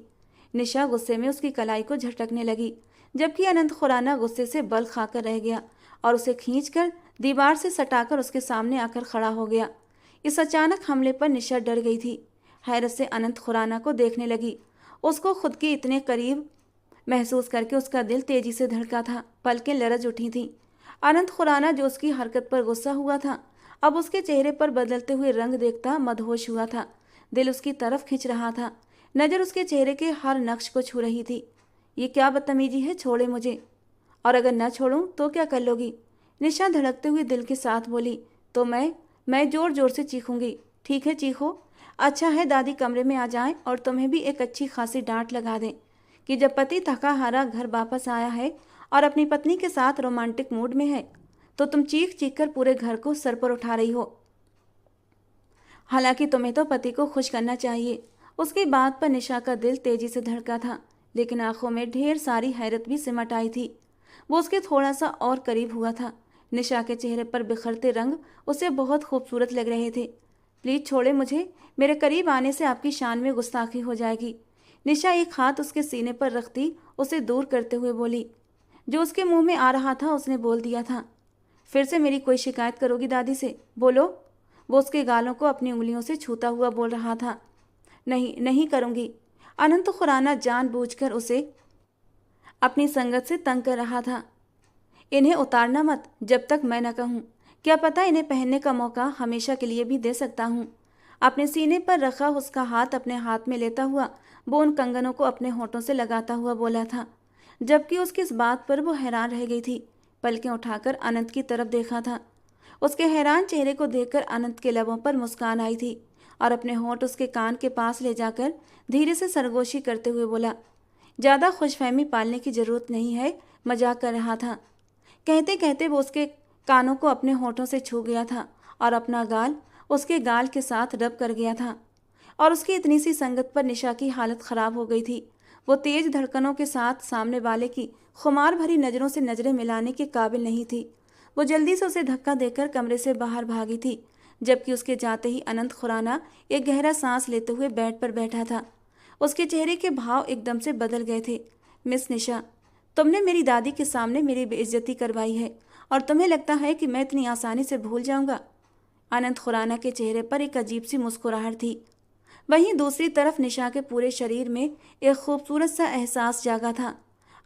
निशा गुस्से में उसकी कलाई को झटकने लगी, जबकि अनंत खुराना गुस्से से बल खाकर रह गया और उसे खींचकर दीवार से सटाकर उसके सामने आकर खड़ा हो गया। इस अचानक हमले पर निशा डर गई थी। हैरत से अनंत खुराना को देखने लगी। उसको खुद के इतने करीब महसूस करके उसका दिल तेजी से धड़का था, पलकें लरज उठी थीं। अनंत खुराना जो उसकी हरकत पर गुस्सा हुआ था, अब उसके चेहरे पर बदलते हुए रंग देखता मदहोश हुआ था। दिल उसकी तरफ खिंच रहा था, नज़र उसके चेहरे के हर नक्श को छू रही थी। ये क्या बदतमीजी है, छोड़े मुझे। और अगर न छोड़ूं तो क्या कर लोगी? निशा धड़कते हुए दिल के साथ बोली। तो मैं जोर जोर से चीखूंगी। ठीक है, चीखो। अच्छा है दादी कमरे में आ जाएं और तुम्हें भी एक अच्छी खासी डांट लगा दें कि जब पति थका हारा घर वापस आया है और अपनी पत्नी के साथ रोमांटिक मूड में है तो तुम चीख चीख कर पूरे घर को सर पर उठा रही हो। हालांकि तुम्हें तो पति को खुश करना चाहिए। उसकी बात पर निशा का दिल तेजी से धड़का था, लेकिन आंखों में ढेर सारी हैरत भी सिमट आई थी। वो उसके थोड़ा सा और करीब हुआ था। निशा के चेहरे पर बिखरते रंग उसे बहुत खूबसूरत लग रहे थे। प्लीज छोड़े मुझे, मेरे करीब आने से आपकी शान में गुस्ताखी हो जाएगी। निशा एक हाथ उसके सीने पर रखती उसे दूर करते हुए बोली। जो उसके मुंह में आ रहा था उसने बोल दिया था। फिर से मेरी कोई शिकायत करोगी दादी से? बोलो। वो उसके गालों को अपनी उंगलियों से छूता हुआ बोल रहा था। नहीं नहीं करूंगी। अनंत खुराना जानबूझकर उसे अपनी संगत से तंग कर रहा था। इन्हें उतारना मत जब तक मैं न कहूं। क्या पता इन्हें पहनने का मौका हमेशा के लिए भी दे सकता हूं। अपने सीने पर रखा उसका हाथ अपने हाथ में लेता हुआ वो उन कंगनों को अपने होठों से लगाता हुआ बोला था, जबकि उसकी इस बात पर वो हैरान रह गई थी। पलकें उठाकर अनंत की तरफ देखा था। उसके हैरान चेहरे को देखकर अनंत के लबों पर मुस्कान आई थी और अपने होंठ उसके कान के पास ले जाकर धीरे से सरगोशी करते हुए बोला, ज़्यादा खुशफहमी पालने की जरूरत नहीं है, मजाक कर रहा था। कहते कहते वो उसके कानों को अपने होठों से छू गया था और अपना गाल उसके गाल के साथ रब कर गया था। और उसकी इतनी सी संगत पर निशा की हालत खराब हो गई थी। वो तेज धड़कनों के साथ सामने वाले की खुमार भरी नज़रों से नज़रें मिलाने के काबिल नहीं थी। वो जल्दी से उसे धक्का देकर कमरे से बाहर भागी थी, जबकि उसके जाते ही अनंत खुराना एक गहरा सांस लेते हुए बेड पर बैठा था। उसके चेहरे के भाव एकदम से बदल गए थे। मिस निशा, तुमने मेरी दादी के सामने मेरी बेइज्जती करवाई है और तुम्हें लगता है कि मैं इतनी आसानी से भूल जाऊंगा? अनंत खुराना के चेहरे पर एक अजीब सी मुस्कुराहट थी। वहीं दूसरी तरफ निशा के पूरे शरीर में एक खूबसूरत सा एहसास जागा था।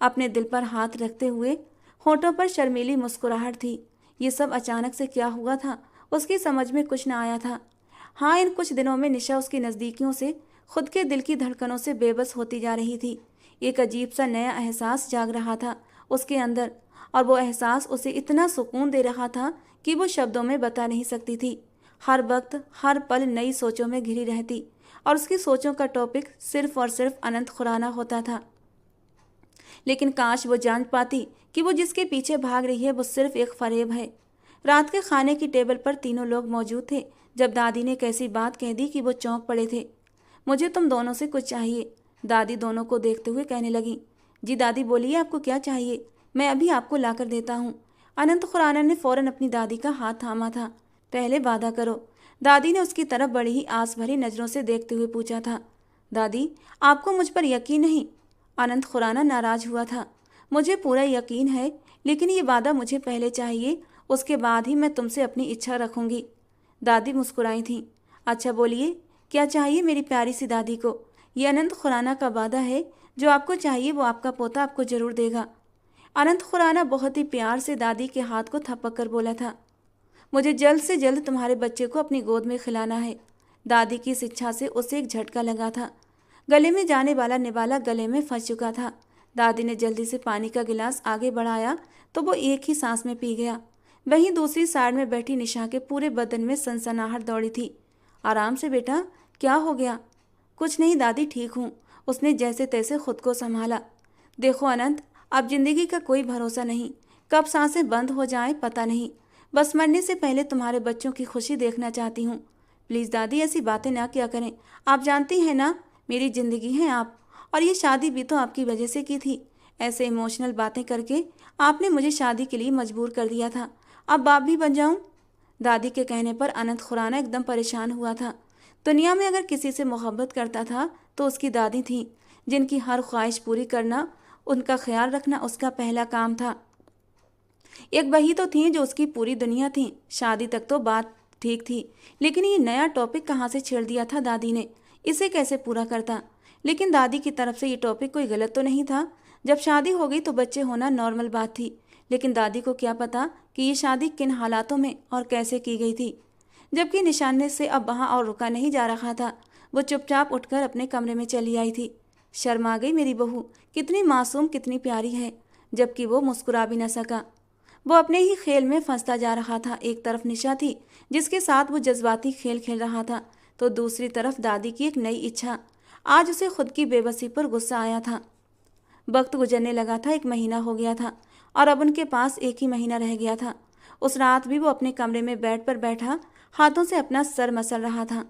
अपने दिल पर हाथ रखते हुए होठों पर शर्मीली मुस्कुराहट थी। ये सब अचानक से क्या हुआ था, उसकी समझ में कुछ न आया था। हाँ, इन कुछ दिनों में निशा उसकी नज़दीकियों से खुद के दिल की धड़कनों से बेबस होती जा रही थी। एक अजीब सा नया एहसास जाग रहा था उसके अंदर, और वो एहसास उसे इतना सुकून दे रहा था कि वो शब्दों में बता नहीं सकती थी। हर वक्त हर पल नई सोचों में घिरी रहती और उसकी सोचों का टॉपिक सिर्फ और सिर्फ अनंत खुराना होता था। लेकिन काश वो जान पाती कि वो जिसके पीछे भाग रही है वो सिर्फ एक फरेब है। रात के खाने की टेबल पर तीनों लोग मौजूद थे जब दादी ने एक ऐसी बात कह दी कि वो चौंक पड़े थे। मुझे तुम दोनों से कुछ चाहिए, दादी दोनों को देखते हुए कहने लगी। जी दादी, बोलिए आपको क्या चाहिए, मैं अभी आपको लाकर देता हूँ। अनंत खुराना ने फौरन अपनी दादी का हाथ थामा था। पहले वादा करो, दादी ने उसकी तरफ बड़ी ही आस भरी नज़रों से देखते हुए पूछा था। दादी, आपको मुझ पर यकीन नहीं? अनंत खुराना नाराज हुआ था। मुझे पूरा यकीन है, लेकिन ये वादा मुझे पहले चाहिए, उसके बाद ही मैं तुमसे अपनी इच्छा रखूंगी। दादी मुस्कुराई थीं। अच्छा बोलिए, क्या चाहिए मेरी प्यारी सी दादी को? ये अनंत खुराना का वादा है, जो आपको चाहिए वो आपका पोता आपको जरूर देगा। अनंत खुराना बहुत ही प्यार से दादी के हाथ को थपक कर बोला था। मुझे जल्द से जल्द तुम्हारे बच्चे को अपनी गोद में खिलाना है। दादी की इस इच्छा से उसे एक झटका लगा था। गले में जाने वाला निवाला गले में फंस चुका था। दादी ने जल्दी से पानी का गिलास आगे बढ़ाया तो वो एक ही सांस में पी गया। वहीं दूसरी साइड में बैठी निशा के पूरे बदन में सनसनाहट दौड़ी थी। आराम से बेटा, क्या हो गया? कुछ नहीं दादी, ठीक हूँ, उसने जैसे तैसे खुद को संभाला। देखो अनंत, अब जिंदगी का कोई भरोसा नहीं, कब सांसें बंद हो जाएं पता नहीं। बस मरने से पहले तुम्हारे बच्चों की खुशी देखना चाहती हूँ। प्लीज़ दादी, ऐसी बातें ना किया करें। आप जानती हैं ना, मेरी ज़िंदगी हैं आप, और ये शादी भी तो आपकी वजह से की थी। ऐसे इमोशनल बातें करके आपने मुझे शादी के लिए मजबूर कर दिया था। अब बाप भी बन जाऊं? दादी के कहने पर अनंत खुराना एकदम परेशान हुआ था। दुनिया में अगर किसी से मोहब्बत करता था तो उसकी दादी थी, जिनकी हर ख्वाहिश पूरी करना उनका ख्याल रखना उसका पहला काम था। एक वही तो थी जो उसकी पूरी दुनिया थी। शादी तक तो बात ठीक थी, लेकिन ये नया टॉपिक कहाँ से छेड़ दिया था दादी ने, इसे कैसे पूरा करता। लेकिन दादी की तरफ से ये टॉपिक कोई गलत तो नहीं था। जब शादी हो गई तो बच्चे होना नॉर्मल बात थी, लेकिन दादी को क्या पता कि ये शादी किन हालातों में और कैसे की गई थी। जबकि निशाने से अब वहाँ और रुका नहीं जा रहा था। वो चुपचाप उठकर अपने कमरे में चली आई थी। शर्मा गई मेरी बहू, कितनी मासूम कितनी प्यारी है। जबकि वो मुस्कुरा भी न सका। वो अपने ही खेल में फंसता जा रहा था। एक तरफ निशा थी जिसके साथ वो जज्बाती खेल खेल रहा था, तो दूसरी तरफ दादी की एक नई इच्छा। आज उसे खुद की बेबसी पर गुस्सा आया था। वक्त गुजरने लगा था, 1 महीना हो गया था और अब उनके पास 1 ही महीना रह गया था। उस रात भी वो अपने कमरे में बेड पर बैठा हाथों से अपना सर मसल रहा था।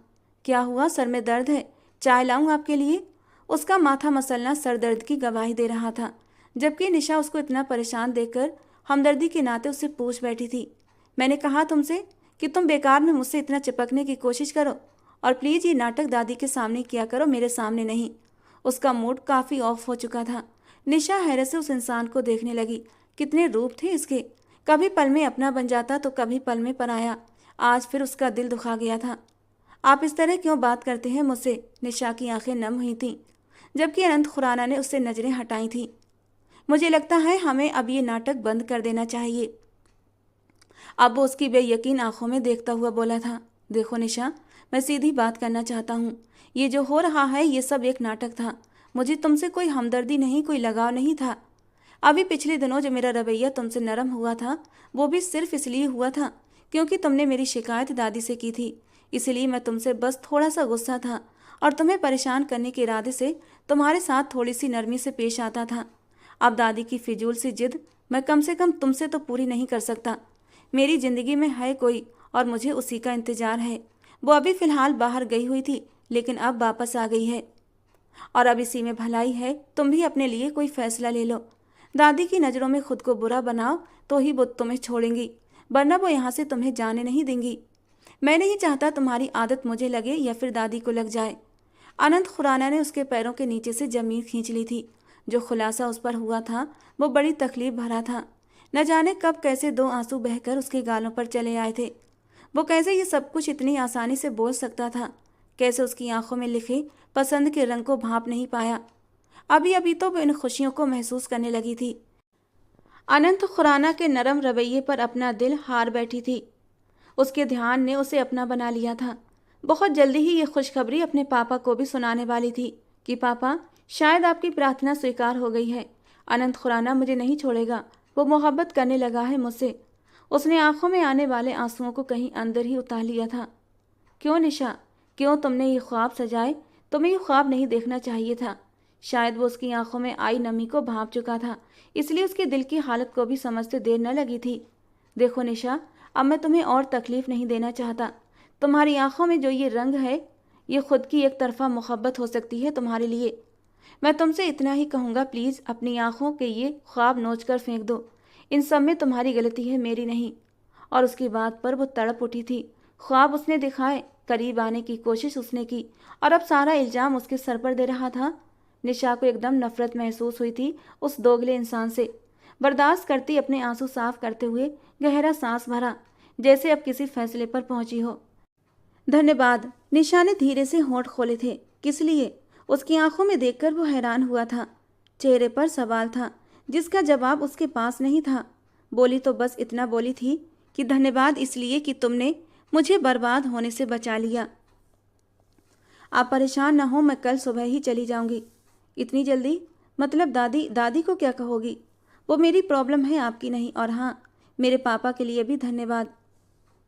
क्या हुआ, सर में दर्द है? चाय लाऊं आपके लिए? उसका माथा मसलना सर दर्द की गवाही दे रहा था। जबकि निशा उसको इतना परेशान देखकर हमदर्दी के नाते उससे पूछ बैठी थी, मैंने कहा तुमसे कि तुम बेकार में मुझसे इतना चिपकने की कोशिश करो, और प्लीज़ ये नाटक दादी के सामने किया करो, मेरे सामने नहीं। उसका मूड काफ़ी ऑफ हो चुका था। निशा हैरत से उस इंसान को देखने लगी। कितने रूप थे इसके, कभी पल में अपना बन जाता तो कभी पल में पराया। आज फिर उसका दिल दुखा गया था। आप इस तरह क्यों बात करते हैं मुझसे? निशा की आंखें नम हुई थीं, जबकि अनंत खुराना ने उससे नज़रें हटाई थीं। मुझे लगता है हमें अब ये नाटक बंद कर देना चाहिए। अब वो उसकी बेयकीन आंखों में देखता हुआ बोला था, देखो निशा, मैं सीधी बात करना चाहता हूँ। ये जो हो रहा है ये सब एक नाटक था। मुझे तुमसे कोई हमदर्दी नहीं, कोई लगाव नहीं था। अभी पिछले दिनों जो मेरा रवैया तुमसे नरम हुआ था वो भी सिर्फ इसलिए हुआ था क्योंकि तुमने मेरी शिकायत दादी से की थी। इसलिए मैं तुमसे बस थोड़ा सा गुस्सा था और तुम्हें परेशान करने के इरादे से तुम्हारे साथ थोड़ी सी नरमी से पेश आता था। अब दादी की फिजूल सी जिद मैं कम से कम तुमसे तो पूरी नहीं कर सकता। मेरी ज़िंदगी में है कोई और मुझे उसी का इंतज़ार है। वो अभी फ़िलहाल बाहर गई हुई थी, लेकिन अब वापस आ गई है और अब इसी में भलाई है। तुम भी अपने लिए कोई फ़ैसला ले लो। दादी की नज़रों में खुद को बुरा बनाओ तो ही वो तुम्हें छोड़ेंगी, वरना वो यहाँ से तुम्हें जाने नहीं देंगी। मैं नहीं चाहता तुम्हारी आदत मुझे लगे या फिर दादी को लग जाए। अनंत खुराना ने उसके पैरों के नीचे से ज़मीन खींच ली थी। जो खुलासा उस पर हुआ था वो बड़ी तकलीफ भरा था। न जाने कब कैसे 2 आंसू बहकर उसके गालों पर चले आए थे। वो कैसे ये सब कुछ इतनी आसानी से बोल सकता था? कैसे उसकी आंखों में लिखे पसंद के रंग को भांप नहीं पाया? अभी अभी तो वो इन खुशियों को महसूस करने लगी थी। अनंत खुराना के नरम रवैये पर अपना दिल हार बैठी थी। उसके ध्यान ने उसे अपना बना लिया था। बहुत जल्दी ही ये खुशखबरी अपने पापा को भी सुनाने वाली थी कि पापा, शायद आपकी प्रार्थना स्वीकार हो गई है। अनंत खुराना मुझे नहीं छोड़ेगा, वो मोहब्बत करने लगा है मुझसे। उसने आंखों में आने वाले आंसुओं को कहीं अंदर ही उतार लिया था। क्यों निशा, क्यों तुमने ये ख्वाब सजाए? तुम्हें ये ख्वाब नहीं देखना चाहिए था। शायद वो उसकी आंखों में आई नमी को भांप चुका था, इसलिए उसके दिल की हालत को भी समझते देर न लगी थी। देखो निशा, अब मैं तुम्हें और तकलीफ नहीं देना चाहता। तुम्हारी आंखों में जो ये रंग है, ये खुद की एक तरफा मोहब्बत हो सकती है तुम्हारे लिए। मैं तुमसे इतना ही कहूँगा, प्लीज़ अपनी आंखों के ये ख्वाब नोच कर फेंक दो। इन सब में तुम्हारी गलती है, मेरी नहीं। और उसकी बात पर वो तड़प उठी थी। ख्वाब उसने दिखाए, करीब आने की कोशिश उसने की, और अब सारा इल्ज़ाम उसके सर पर दे रहा था। निशा को एकदम नफरत महसूस हुई थी उस दोगले इंसान से। बर्दाश्त करती अपने आंसू साफ करते हुए गहरा सांस भरा, जैसे अब किसी फैसले पर पहुंची हो। धन्यवाद। निशा ने धीरे से होंठ खोले थे। किस लिए? उसकी आंखों में देखकर वो हैरान हुआ था। चेहरे पर सवाल था जिसका जवाब उसके पास नहीं था। बोली तो बस इतना बोली थी कि धन्यवाद इसलिए कि तुमने मुझे बर्बाद होने से बचा लिया। आप परेशान ना हो, मैं कल सुबह ही चली जाऊंगी। इतनी जल्दी? मतलब दादी को क्या कहोगी? वो मेरी प्रॉब्लम है, आपकी नहीं। और हाँ, मेरे पापा के लिए भी धन्यवाद।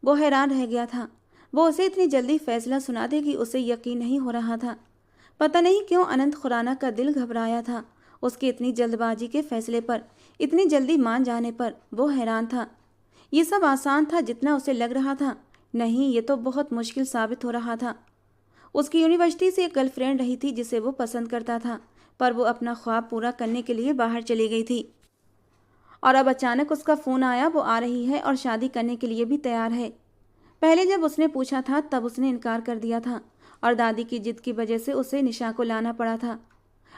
वो हैरान रह गया था। वो उसे इतनी जल्दी फैसला सुना देगी, उसे यकीन नहीं हो रहा था। पता नहीं क्यों अनंत खुराना का दिल घबराया था। उसकी इतनी जल्दबाजी के फैसले पर, इतनी जल्दी मान जाने पर वो हैरान था। ये सब आसान था जितना उसे लग रहा था। नहीं, ये तो बहुत मुश्किल साबित हो रहा था। उसकी यूनिवर्सिटी से एक गर्लफ्रेंड रही थी जिसे वो पसंद करता था, पर वो अपना ख्वाब पूरा करने के लिए बाहर चली गई थी। और अब अचानक उसका फ़ोन आया, वो आ रही है और शादी करने के लिए भी तैयार है। पहले जब उसने पूछा था तब उसने इनकार कर दिया था और दादी की जिद की वजह से उसे निशा को लाना पड़ा था।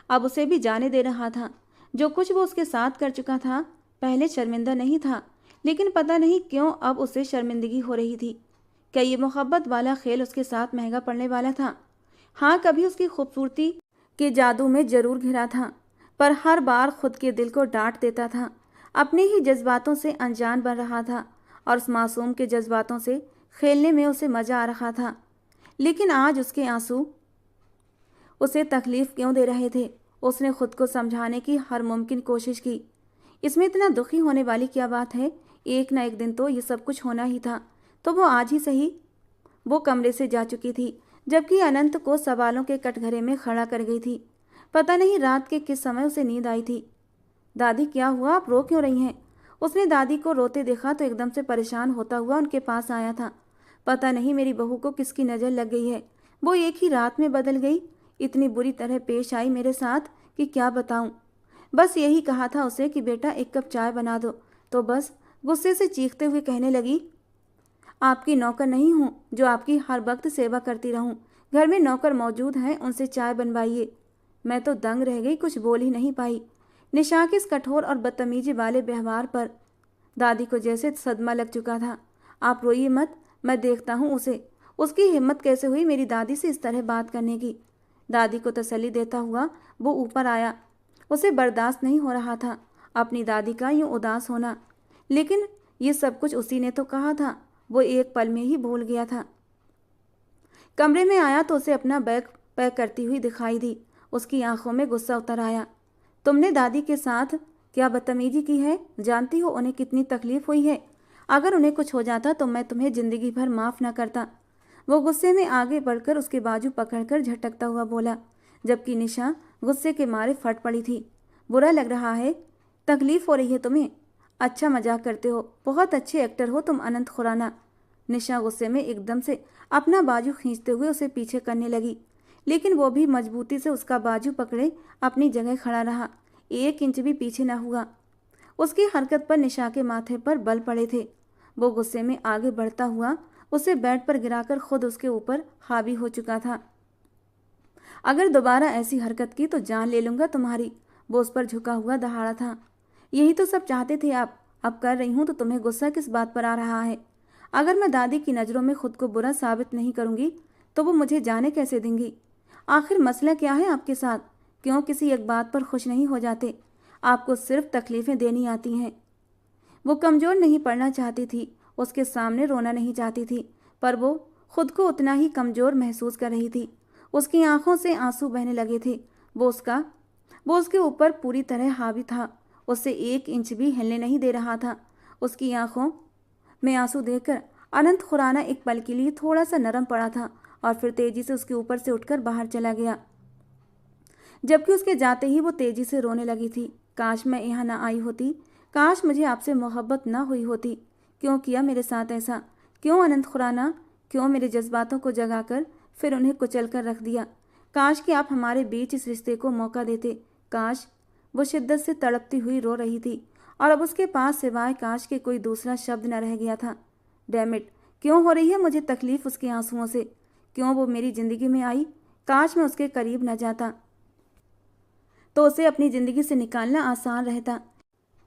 अब उसे भी जाने दे रहा था। जो कुछ वो उसके साथ कर चुका था, पहले शर्मिंदा नहीं था, लेकिन पता नहीं क्यों अब उसे शर्मिंदगी हो रही थी। क्या ये मोहब्बत वाला खेल उसके साथ महंगा पड़ने वाला था? हाँ, कभी उसकी खूबसूरती के जादू में जरूर घिरा था, पर हर बार खुद के दिल को डांट देता था। अपने ही जज्बातों से अनजान बन रहा था और उस मासूम के जज्बातों से खेलने में उसे मजा आ रहा था। लेकिन आज उसके आंसू उसे तकलीफ क्यों दे रहे थे? उसने खुद को समझाने की हर मुमकिन कोशिश की। इसमें इतना दुखी होने वाली क्या बात है? एक ना एक दिन तो ये सब कुछ होना ही था, तो वो आज ही सही। वो कमरे से जा चुकी थी, जबकि अनंत को सवालों के कटघरे में खड़ा कर गई थी। पता नहीं रात के किस समय उसे नींद आई थी। दादी, क्या हुआ? आप रो क्यों रही हैं? उसने दादी को रोते देखा तो एकदम से परेशान होता हुआ उनके पास आया था। पता नहीं मेरी बहू को किसकी नज़र लग गई है, वो एक ही रात में बदल गई। इतनी बुरी तरह पेश आई मेरे साथ कि क्या बताऊं। बस यही कहा था उसे कि बेटा एक कप चाय बना दो, तो बस गुस्से से चीखते हुए कहने लगी, आपकी नौकर नहीं हूँ जो आपकी हर वक्त सेवा करती रहूं। घर में नौकर मौजूद हैं, उनसे चाय बनवाइए। मैं तो दंग रह गई, कुछ बोल ही नहीं पाई। निशा के इस कठोर और बदतमीजी वाले व्यवहार पर दादी को जैसे सदमा लग चुका था। आप रोइए मत, मैं देखता हूँ उसे। उसकी हिम्मत कैसे हुई मेरी दादी से इस तरह बात करने की? दादी को तसल्ली देता हुआ वो ऊपर आया। उसे बर्दाश्त नहीं हो रहा था अपनी दादी का यूं उदास होना, लेकिन ये सब कुछ उसी ने तो कहा था, वो एक पल में ही भूल गया था। कमरे में आया तो उसे अपना बैग पैक करती हुई दिखाई दी। उसकी आंखों में गुस्सा उतर आया। तुमने दादी के साथ क्या बदतमीजी की है? जानती हो उन्हें कितनी तकलीफ हुई है? अगर उन्हें कुछ हो जाता तो मैं तुम्हें जिंदगी भर माफ ना करता। वो गुस्से में आगे बढ़कर उसके बाजू पकड़कर झटकता हुआ बोला, जबकि निशा गुस्से के मारे फट पड़ी थी। बुरा लग रहा है? तकलीफ हो रही है तुम्हें? अच्छा मजाक करते हो, बहुत अच्छे एक्टर हो तुम अनंत खुराना। निशा गुस्से में एकदम से अपना बाजू खींचते हुए उसे पीछे करने लगी, लेकिन वो भी मजबूती से उसका बाजू पकड़े अपनी जगह खड़ा रहा। 1 इंच भी पीछे न हुआ। उसकी हरकत पर निशा के माथे पर बल पड़े थे। वो गुस्से में आगे बढ़ता हुआ उसे बेड पर गिराकर खुद उसके ऊपर हावी हो चुका था। अगर दोबारा ऐसी हरकत की तो जान ले लूंगा तुम्हारी। वो उस पर झुका हुआ दहाड़ा था। यही तो सब चाहते थे आप, अब कर रही हूं तो तुम्हें गुस्सा किस बात पर आ रहा है? अगर मैं दादी की नज़रों में खुद को बुरा साबित नहीं करूंगी तो वो मुझे जाने कैसे देंगी? आखिर मसला क्या है आपके साथ? क्यों किसी एक बात पर खुश नहीं हो जाते? आपको सिर्फ तकलीफें देनी आती हैं। वो कमज़ोर नहीं पड़ना चाहती थी, उसके सामने रोना नहीं चाहती थी, पर वो खुद को उतना ही कमज़ोर महसूस कर रही थी। उसकी आंखों से आंसू बहने लगे थे। वो उसके ऊपर पूरी तरह हावी था। उससे 1 इंच भी हिलने नहीं दे रहा था। उसकी आंखों में आंसू देखकर अनंत खुराना एक पल के लिए थोड़ा सा नरम पड़ा था और फिर तेजी से उसके ऊपर से उठकर बाहर चला गया, जबकि उसके जाते ही वो तेजी से रोने लगी थी। काश मैं यहाँ ना आई होती, काश मुझे आपसे मोहब्बत ना हुई होती। क्यों किया मेरे साथ ऐसा? क्यों अनंत खुराना? क्यों मेरे जज्बातों को जगाकर फिर उन्हें कुचल कर रख दिया? काश कि आप हमारे बीच इस रिश्ते को मौका देते। काश। वो शिद्दत से तड़पती हुई रो रही थी और अब उसके पास सिवाय काश के कोई दूसरा शब्द न रह गया था। डैम इट, क्यों हो रही है मुझे तकलीफ उसके आंसुओं से? क्यों वो मेरी जिंदगी में आई? काश मैं उसके करीब न जाता तो उसे अपनी ज़िंदगी से निकालना आसान रहता,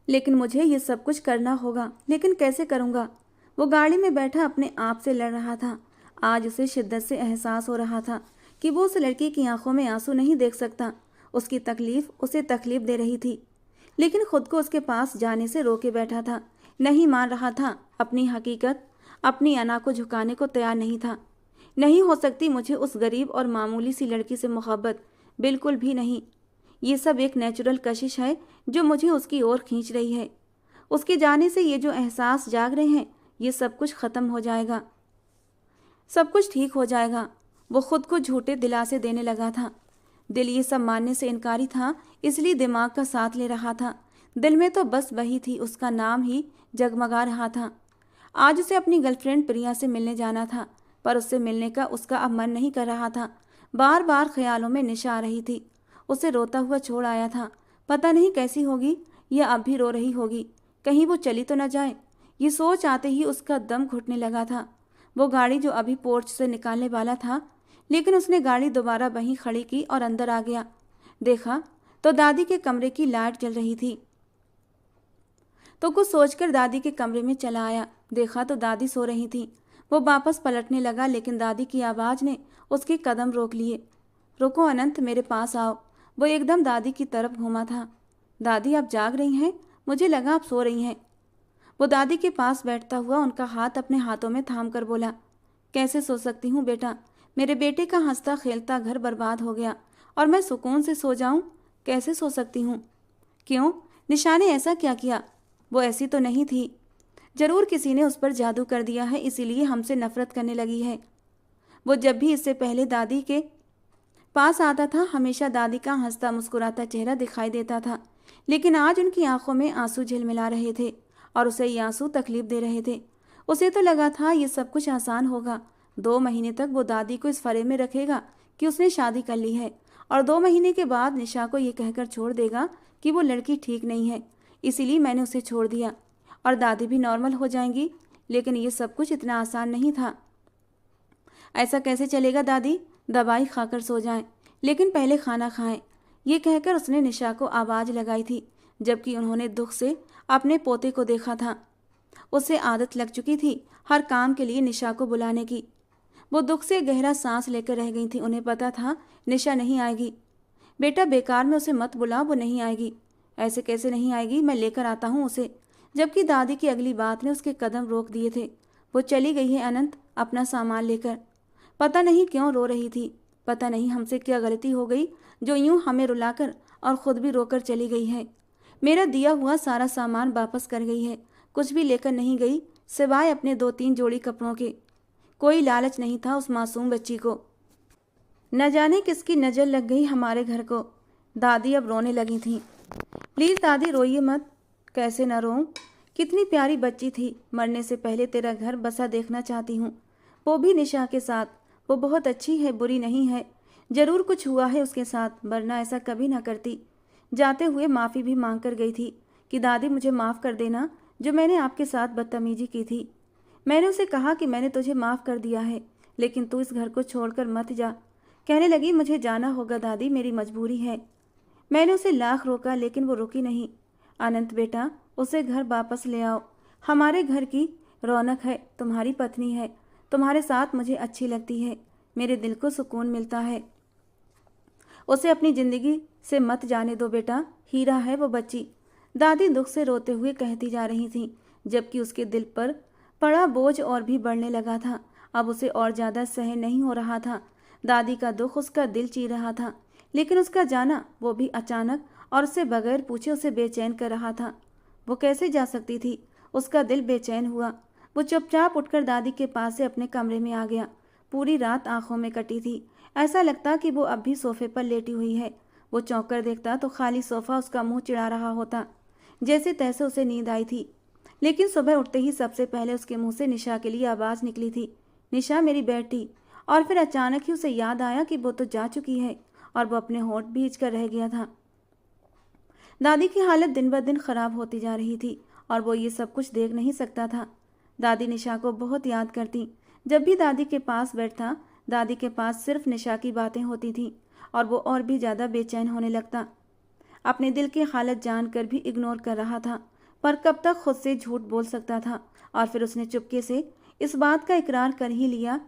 लेकिन मुझे ये सब कुछ करना होगा। लेकिन कैसे करूँगा? वो गाड़ी में बैठा अपने आप से लड़ रहा था। आज उसे शिद्दत से एहसास हो रहा था कि वो उस लड़की की आंखों में आंसू नहीं देख सकता। उसकी तकलीफ उसे तकलीफ दे रही थी, लेकिन खुद को उसके पास जाने से रोके बैठा था। नहीं मान रहा था अपनी हकीकत, अपनी अना को झुकाने को तैयार नहीं था। नहीं हो सकती मुझे उस गरीब और मामूली सी लड़की से मोहब्बत, बिल्कुल भी नहीं। ये सब एक नेचुरल कशिश है जो मुझे उसकी ओर खींच रही है। उसके जाने से ये जो एहसास जाग रहे हैं, ये सब कुछ ख़त्म हो जाएगा, सब कुछ ठीक हो जाएगा। वो खुद को झूठे दिलासे देने लगा था। दिल ये सब मानने से इनकारी था, इसलिए दिमाग का साथ ले रहा था। दिल में तो बस वही थी, उसका नाम ही जगमगा रहा था। आज उसे अपनी गर्लफ्रेंड प्रिया से मिलने जाना था, पर उससे मिलने का उसका अब मन नहीं कर रहा था। बार बार ख्यालों में निशा आ रही थी। उसे रोता हुआ छोड़ आया था। पता नहीं कैसी होगी, या अब भी रो रही होगी। कहीं वो चली तो न जाए, ये सोच आते ही उसका दम घुटने लगा था। वो गाड़ी जो अभी पोर्च से निकालने वाला था, लेकिन उसने गाड़ी दोबारा वहीं खड़ी की और अंदर आ गया। देखा तो दादी के कमरे की लाइट जल रही थी। तो कुछ सोचकर दादी के कमरे में चला आया। देखा तो दादी सो रही थी। वो वापस पलटने लगा, लेकिन दादी की आवाज़ ने उसके कदम रोक लिए। रुको अनंत, मेरे पास आओ। वो एकदम दादी की तरफ घूमा था। दादी, आप जाग रही हैं? मुझे लगा आप सो रही हैं। वो दादी के पास बैठता हुआ उनका हाथ अपने हाथों में थाम कर बोला, कैसे सो सकती हूँ बेटा? मेरे बेटे का हंसता खेलता घर बर्बाद हो गया और मैं सुकून से सो जाऊं? कैसे सो सकती हूँ? क्यों? निशा ने ऐसा क्या किया? वो ऐसी तो नहीं थी। जरूर किसी ने उस पर जादू कर दिया है, इसीलिए हमसे नफरत करने लगी है। वो जब भी इससे पहले दादी के पास आता था, हमेशा दादी का हंसता मुस्कुराता चेहरा दिखाई देता था, लेकिन आज उनकी आंखों में आंसू झिलमिला रहे थे और उसे ये आंसू तकलीफ दे रहे थे। उसे तो लगा था ये सब कुछ आसान होगा। 2 महीने तक वो दादी को इस फरे में रखेगा कि उसने शादी कर ली है, और 2 महीने के बाद निशा को ये कहकर छोड़ देगा कि वो लड़की ठीक नहीं है, इसीलिए मैंने उसे छोड़ दिया और दादी भी नॉर्मल हो जाएंगी। लेकिन ये सब कुछ इतना आसान नहीं था। ऐसा कैसे चलेगा दादी? दवाई खाकर सो जाएं, लेकिन पहले खाना खाएं। ये कहकर उसने निशा को आवाज़ लगाई थी, जबकि उन्होंने दुख से अपने पोते को देखा था। उसे आदत लग चुकी थी हर काम के लिए निशा को बुलाने की। वो दुख से गहरा सांस लेकर रह गई थी। उन्हें पता था निशा नहीं आएगी। बेटा, बेकार में उसे मत बुला, वो नहीं आएगी। ऐसे कैसे नहीं आएगी? मैं लेकर आता हूँ उसे। जबकि दादी की अगली बात ने उसके कदम रोक दिए थे। वो चली गई है अनंत, अपना सामान लेकर। पता नहीं क्यों रो रही थी। पता नहीं हमसे क्या गलती हो गई जो यूं हमें रुलाकर और खुद भी रोकर चली गई है। मेरा दिया हुआ सारा सामान वापस कर गई है। कुछ भी लेकर नहीं गई सिवाय अपने 2-3 जोड़ी कपड़ों के। कोई लालच नहीं था उस मासूम बच्ची को। न जाने किसकी नज़र लग गई हमारे घर को। दादी अब रोने लगी थी। प्लीज़ दादी, रोइए मत। कैसे न रोऊं? कितनी प्यारी बच्ची थी। मरने से पहले तेरा घर बसा देखना चाहती हूँ, वो भी निशा के साथ। वो बहुत अच्छी है, बुरी नहीं है। जरूर कुछ हुआ है उसके साथ, वरना ऐसा कभी ना करती। जाते हुए माफ़ी भी मांग कर गई थी कि दादी मुझे माफ़ कर देना जो मैंने आपके साथ बदतमीजी की थी। मैंने उसे कहा कि मैंने तुझे माफ़ कर दिया है, लेकिन तू इस घर को छोड़कर मत जा। कहने लगी मुझे जाना होगा दादी, मेरी मजबूरी है। मैंने उसे लाख रोका, लेकिन वो रुकी नहीं। अनंत बेटा, उसे घर वापस ले आओ। हमारे घर की रौनक है, तुम्हारी पत्नी है। तुम्हारे साथ मुझे अच्छी लगती है, मेरे दिल को सुकून मिलता है। उसे अपनी ज़िंदगी से मत जाने दो बेटा, हीरा है वो बच्ची। दादी दुख से रोते हुए कहती जा रही थी, जबकि उसके दिल पर पड़ा बोझ और भी बढ़ने लगा था। अब उसे और ज़्यादा सहन नहीं हो रहा था। दादी का दुख उसका दिल चीर रहा था, लेकिन उसका जाना, वो भी अचानक और उससे बगैर पूछे, उसे बेचैन कर रहा था। वो कैसे जा सकती थी? उसका दिल बेचैन हुआ। वो चुपचाप उठकर दादी के पास से अपने कमरे में आ गया। पूरी रात आंखों में कटी थी। ऐसा लगता कि वो अब भी सोफे पर लेटी हुई है। वो चौंक कर देखता तो खाली सोफा उसका मुंह चिढ़ा रहा होता। जैसे तैसे उसे नींद आई थी, लेकिन सुबह उठते ही सबसे पहले उसके मुंह से निशा के लिए आवाज़ निकली थी, निशा मेरी बेटी। और फिर अचानक ही उसे याद आया कि वो तो जा चुकी है, और वो अपने होंठ भींच कर रह गया था। दादी की हालत दिन ब दिन खराब होती जा रही थी और वो ये सब कुछ देख नहीं सकता था। दादी निशा को बहुत याद करती। जब भी दादी के पास बैठता, दादी के पास सिर्फ निशा की बातें होती थी और वो और भी ज़्यादा बेचैन होने लगता। अपने दिल की हालत जानकर भी इग्नोर कर रहा था, पर कब तक खुद से झूठ बोल सकता था। और फिर उसने चुपके से इस बात का इकरार कर ही लिया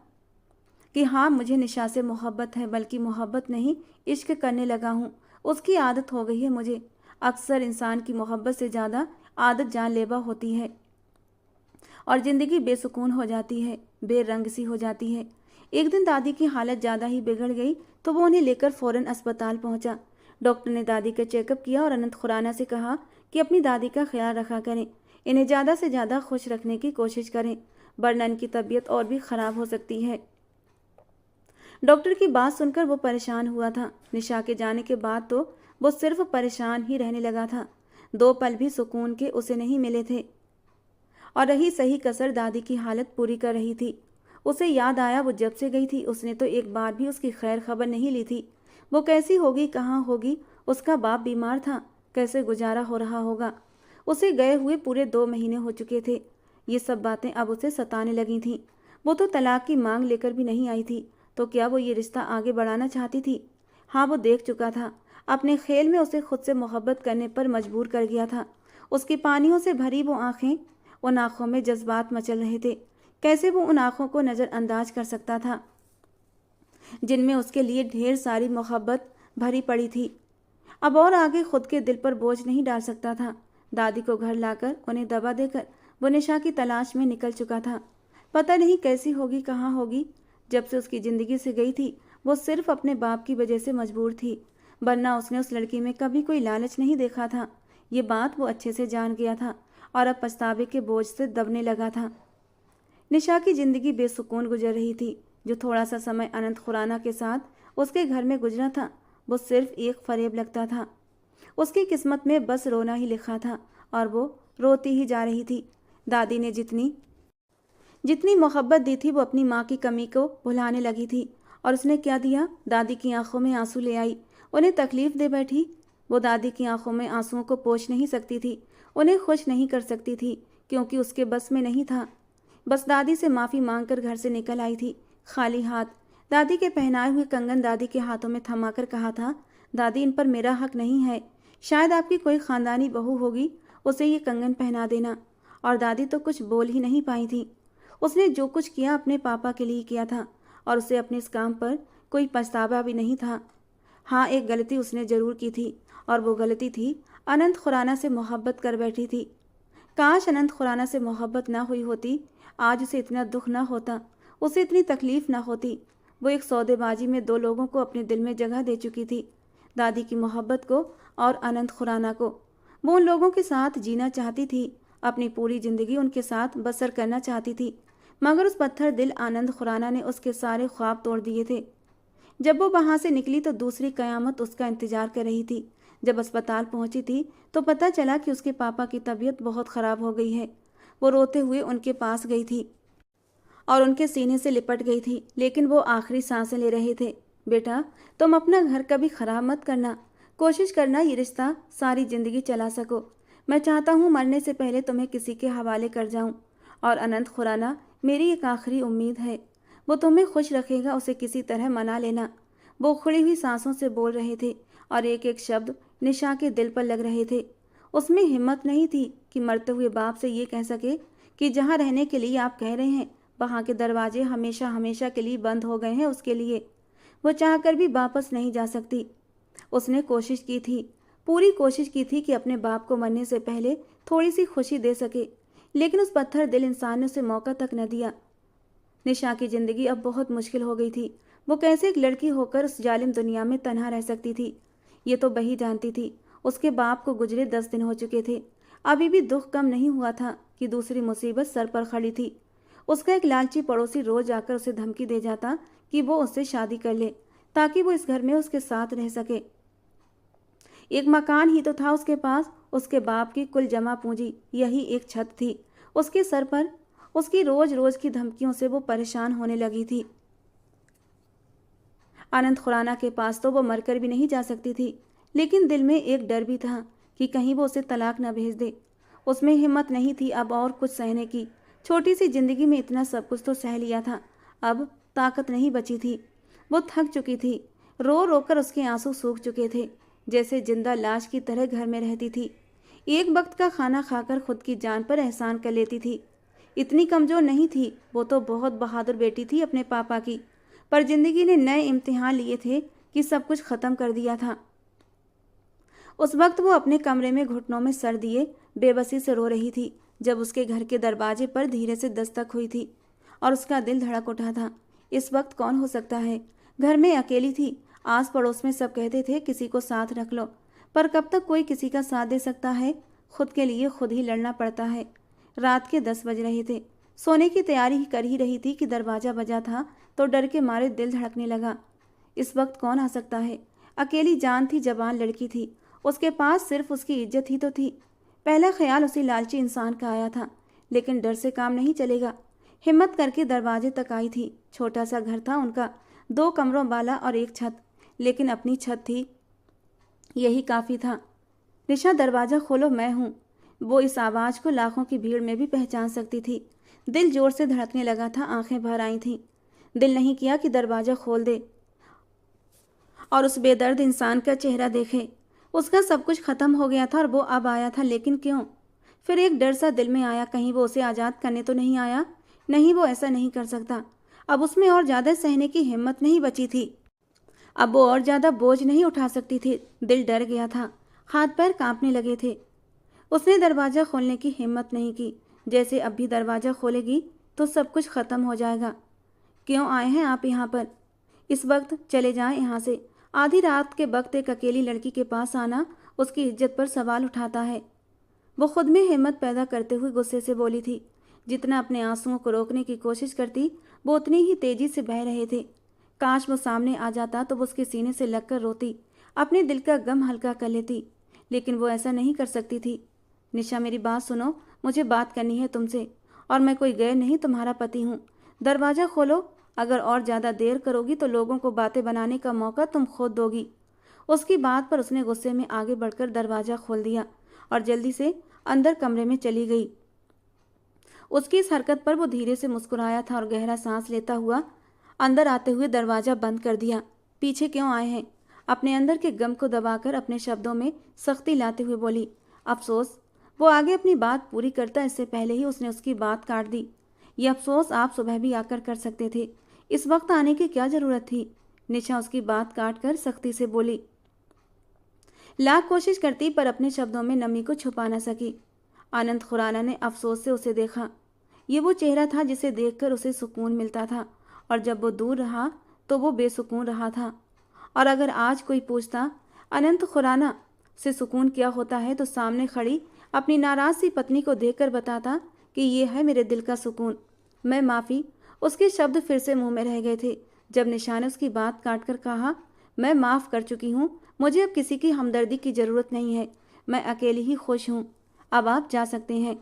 कि हाँ, मुझे निशा से मोहब्बत है, बल्कि मोहब्बत नहीं, इश्क करने लगा हूँ। उसकी आदत हो गई है मुझे। अक्सर इंसान की मोहब्बत से ज़्यादा आदत जानलेवा होती है और ज़िंदगी बेसुकून हो जाती है, बेरंग सी हो जाती है। एक दिन दादी की हालत ज़्यादा ही बिगड़ गई तो वो उन्हें लेकर फ़ौरन अस्पताल पहुंचा। डॉक्टर ने दादी का चेकअप किया और अनंत खुराना से कहा कि अपनी दादी का ख्याल रखा करें, इन्हें ज़्यादा से ज़्यादा खुश रखने की कोशिश करें, वरना इनकी तबीयत और भी ख़राब हो सकती है। डॉक्टर की बात सुनकर वो परेशान हुआ था। निशा के जाने के बाद तो वो सिर्फ परेशान ही रहने लगा था। 2 पल भी सुकून के उसे नहीं मिले थे और रही सही कसर दादी की हालत पूरी कर रही थी। उसे याद आया वो जब से गई थी उसने तो एक बार भी उसकी खैर खबर नहीं ली थी। वो कैसी होगी, कहाँ होगी? उसका बाप बीमार था, कैसे गुजारा हो रहा होगा? उसे गए हुए पूरे 2 महीने हो चुके थे। ये सब बातें अब उसे सताने लगी थीं। वो तो तलाक की मांग लेकर भी नहीं आई थी, तो क्या वो ये रिश्ता आगे बढ़ाना चाहती थी? हाँ, वो देख चुका था अपने खेल में उसे खुद से मोहब्बत करने पर मजबूर कर गया था। उसकी पानियों से भरी वो आंखें, उन आंखों में जज्बात मचल रहे थे। कैसे वो उन आंखों को नज़रअंदाज कर सकता था जिनमें उसके लिए ढेर सारी मोहब्बत भरी पड़ी थी। अब और आगे खुद के दिल पर बोझ नहीं डाल सकता था। दादी को घर लाकर उन्हें दवा देकर वो निशा की तलाश में निकल चुका था। पता नहीं कैसी होगी, कहाँ होगी। जब से उसकी ज़िंदगी से गई थी वो सिर्फ अपने बाप की वजह से मजबूर थी, वरना उसने उस लड़की में कभी कोई लालच नहीं देखा था। ये बात वो अच्छे से जान गया था और अब पछतावे के बोझ से दबने लगा था। निशा की ज़िंदगी बेसुकून गुजर रही थी। जो थोड़ा सा समय अनंत खुराना के साथ उसके घर में गुजरा था वो सिर्फ एक फरेब लगता था। उसकी किस्मत में बस रोना ही लिखा था और वो रोती ही जा रही थी। दादी ने जितनी जितनी मोहब्बत दी थी वो अपनी माँ की कमी को भुलाने लगी थी। और उसने क्या दिया? दादी की आंखों में आंसू ले आई, उन्हें तकलीफ दे बैठी। वो दादी की आंखों में आंसुओं को पोंछ नहीं सकती थी, उन्हें खुश नहीं कर सकती थी, क्योंकि उसके बस में नहीं था। बस दादी से माफ़ी मांगकर घर से निकल आई थी, खाली हाथ। दादी के पहनाए हुए कंगन दादी के हाथों में थमाकर कहा था, दादी इन पर मेरा हक नहीं है, शायद आपकी कोई ख़ानदानी बहू होगी, उसे ये कंगन पहना देना। और दादी तो कुछ बोल ही नहीं पाई थी। उसने जो कुछ किया अपने पापा के लिए किया था और उसे अपने इस काम पर कोई पछतावा भी नहीं था। हाँ, एक गलती उसने ज़रूर की थी और वो गलती थी अनंत खुराना से मोहब्बत कर बैठी थी। काश अनंत खुराना से मोहब्बत ना हुई होती, आज उसे इतना दुख ना होता, उसे इतनी तकलीफ ना होती। वो एक सौदेबाजी में दो लोगों को अपने दिल में जगह दे चुकी थी, दादी की मोहब्बत को और अनंत खुराना को। वो उन लोगों के साथ जीना चाहती थी, अपनी पूरी ज़िंदगी उनके साथ बसर करना चाहती थी, मगर उस पत्थर दिल आनंद खुराना ने उसके सारे ख्वाब तोड़ दिए थे। जब वो वहाँ से निकली तो दूसरी कयामत उसका इंतजार कर रही थी। जब अस्पताल पहुँची थी तो पता चला कि उसके पापा की तबीयत बहुत ख़राब हो गई है। वो रोते हुए उनके पास गई थी और उनके सीने से लिपट गई थी, लेकिन वो आखिरी सांसें ले रहे थे। बेटा, तुम अपना घर कभी ख़राब मत करना, कोशिश करना ये रिश्ता सारी ज़िंदगी चला सको। मैं चाहता हूँ मरने से पहले तुम्हें किसी के हवाले कर जाऊँ। और अनंत खुराना मेरी एक आखिरी उम्मीद है, वो तुम्हें खुश रखेगा, उसे किसी तरह मना लेना। वो उखड़ी हुई सांसों से बोल रहे थे और एक एक शब्द निशा के दिल पर लग रहे थे। उसमें हिम्मत नहीं थी कि मरते हुए बाप से ये कह सके कि जहाँ रहने के लिए आप कह रहे हैं वहाँ के दरवाजे हमेशा हमेशा के लिए बंद हो गए हैं उसके लिए। वो चाहकर भी वापस नहीं जा सकती। उसने कोशिश की थी, पूरी कोशिश की थी कि अपने बाप को मरने से पहले थोड़ी सी खुशी दे सके, लेकिन उस पत्थर दिल इंसान ने उसे मौका तक न दिया। निशा की ज़िंदगी अब बहुत मुश्किल हो गई थी। वो कैसे एक लड़की होकर उस जालिम दुनिया में तन्हा रह सकती थी, ये तो वही जानती थी। उसके बाप को गुजरे 10 दिन हो चुके थे, अभी भी दुख कम नहीं हुआ था कि दूसरी मुसीबत सर पर खड़ी थी। उसका एक लालची पड़ोसी रोज आकर उसे धमकी दे जाता कि वो उससे शादी कर ले ताकि वो इस घर में उसके साथ रह सके। एक मकान ही तो था उसके पास, उसके बाप की कुल जमा पूंजी यही एक छत थी उसके सर पर। उसकी रोज रोज की धमकियों से वो परेशान होने लगी थी। अनंत खुराना के पास तो वो मरकर भी नहीं जा सकती थी, लेकिन दिल में एक डर भी था कि कहीं वो उसे तलाक न भेज दे। उसमें हिम्मत नहीं थी अब और कुछ सहने की। छोटी सी जिंदगी में इतना सब कुछ तो सह लिया था, अब ताकत नहीं बची थी। वो थक चुकी थी, रो रो कर उसके आंसू सूख चुके थे, जैसे जिंदा लाश की तरह घर में रहती थी। एक वक्त का खाना खाकर खुद की जान पर एहसान कर लेती थी। इतनी कमज़ोर नहीं थी, वो तो बहुत बहादुर बेटी थी अपने पापा की। पर जिंदगी ने नए इम्तिहान लिए थे कि सब कुछ ख़त्म कर दिया था। उस वक्त वो अपने कमरे में घुटनों में सर दिए बेबसी से रो रही थी जब उसके घर के दरवाजे पर धीरे से दस्तक हुई थी और उसका दिल धड़क उठा था। इस वक्त कौन हो सकता है? घर में अकेली थी। आस पड़ोस में सब कहते थे किसी को साथ रख लो, पर कब तक कोई किसी का साथ दे सकता है? खुद के लिए खुद ही लड़ना पड़ता है। रात के 10 बज रहे थे। सोने की तैयारी ही कर ही रही थी कि दरवाज़ा बजा था तो डर के मारे दिल धड़कने लगा। इस वक्त कौन आ सकता है? अकेली जान थी, जवान लड़की थी, उसके पास सिर्फ उसकी इज्जत ही तो थी। पहला ख्याल उसी लालची इंसान का आया था, लेकिन डर से काम नहीं चलेगा। हिम्मत करके दरवाजे तक आई थी। छोटा सा घर था उनका, 2 कमरों वाला और एक छत, लेकिन अपनी छत थी, यही काफ़ी था। निशा, दरवाज़ा खोलो, मैं हूँ। वो इस आवाज़ को लाखों की भीड़ में भी पहचान सकती थी। दिल जोर से धड़कने लगा था, आंखें भर आई थीं। दिल नहीं किया कि दरवाज़ा खोल दे और उस बेदर्द इंसान का चेहरा देखे। उसका सब कुछ खत्म हो गया था और वो अब आया था, लेकिन क्यों? फिर एक डर सा दिल में आया, कहीं वो उसे आज़ाद करने तो नहीं आया। नहीं, वो ऐसा नहीं कर सकता। अब उसमें और ज़्यादा सहने की हिम्मत नहीं बची थी। अब वो और ज़्यादा बोझ नहीं उठा सकती थी। दिल डर गया था, हाथ पैर कांपने लगे थे। उसने दरवाज़ा खोलने की हिम्मत नहीं की। जैसे अब भी दरवाज़ा खोलेगी तो सब कुछ ख़त्म हो जाएगा। क्यों आए हैं आप यहाँ पर? इस वक्त चले जाएं यहाँ से। आधी रात के वक्त एक अकेली लड़की के पास आना उसकी इज्जत पर सवाल उठाता है। वो खुद में हिम्मत पैदा करते हुए गुस्से से बोली थी। जितना अपने आंसुओं को रोकने की कोशिश करती, वो उतनी ही तेजी से बह रहे थे। काश वो सामने आ जाता तो वो उसके सीने से लगकर रोती, अपने दिल का गम हल्का कर लेती, लेकिन वो ऐसा नहीं कर सकती थी। निशा, मेरी बात सुनो, मुझे बात करनी है तुमसे, और मैं कोई गैर नहीं, तुम्हारा पति हूँ। दरवाज़ा खोलो। अगर और ज़्यादा देर करोगी तो लोगों को बातें बनाने का मौका तुम खुद दोगी। उसकी बात पर उसने गुस्से में आगे बढ़कर दरवाज़ा खोल दिया और जल्दी से अंदर कमरे में चली गई। उसकी इस हरकत पर वो धीरे से मुस्कुराया था और गहरा सांस लेता हुआ अंदर आते हुए दरवाज़ा बंद कर दिया। पीछे क्यों आए हैं? अपने अंदर के गम को दबाकर अपने शब्दों में सख्ती लाते हुए बोली। अफसोस। वो आगे अपनी बात पूरी करता इससे पहले ही उसने उसकी बात काट दी। ये अफसोस आप सुबह भी आकर कर सकते थे, इस वक्त आने की क्या ज़रूरत थी? निशा उसकी बात काट कर सख्ती से बोली। लाख कोशिश करती पर अपने शब्दों में नमी को छुपा न सकी। अनंत खुराना ने अफसोस से उसे देखा। ये वो चेहरा था जिसे देखकर उसे सुकून मिलता था, और जब वो दूर रहा तो वो बेसुकून रहा था। और अगर आज कोई पूछता अनंत खुराना से सुकून क्या होता है, तो सामने खड़ी अपनी नाराज सी पत्नी को देखकर बताता कि ये है मेरे दिल का सुकून। मैं माफ़ी। उसके शब्द फिर से मुंह में रह गए थे जब निशा ने उसकी बात काट कर कहा, मैं माफ़ कर चुकी हूँ। मुझे अब किसी की हमदर्दी की ज़रूरत नहीं है। मैं अकेली ही खुश हूँ। अब आप जा सकते हैं।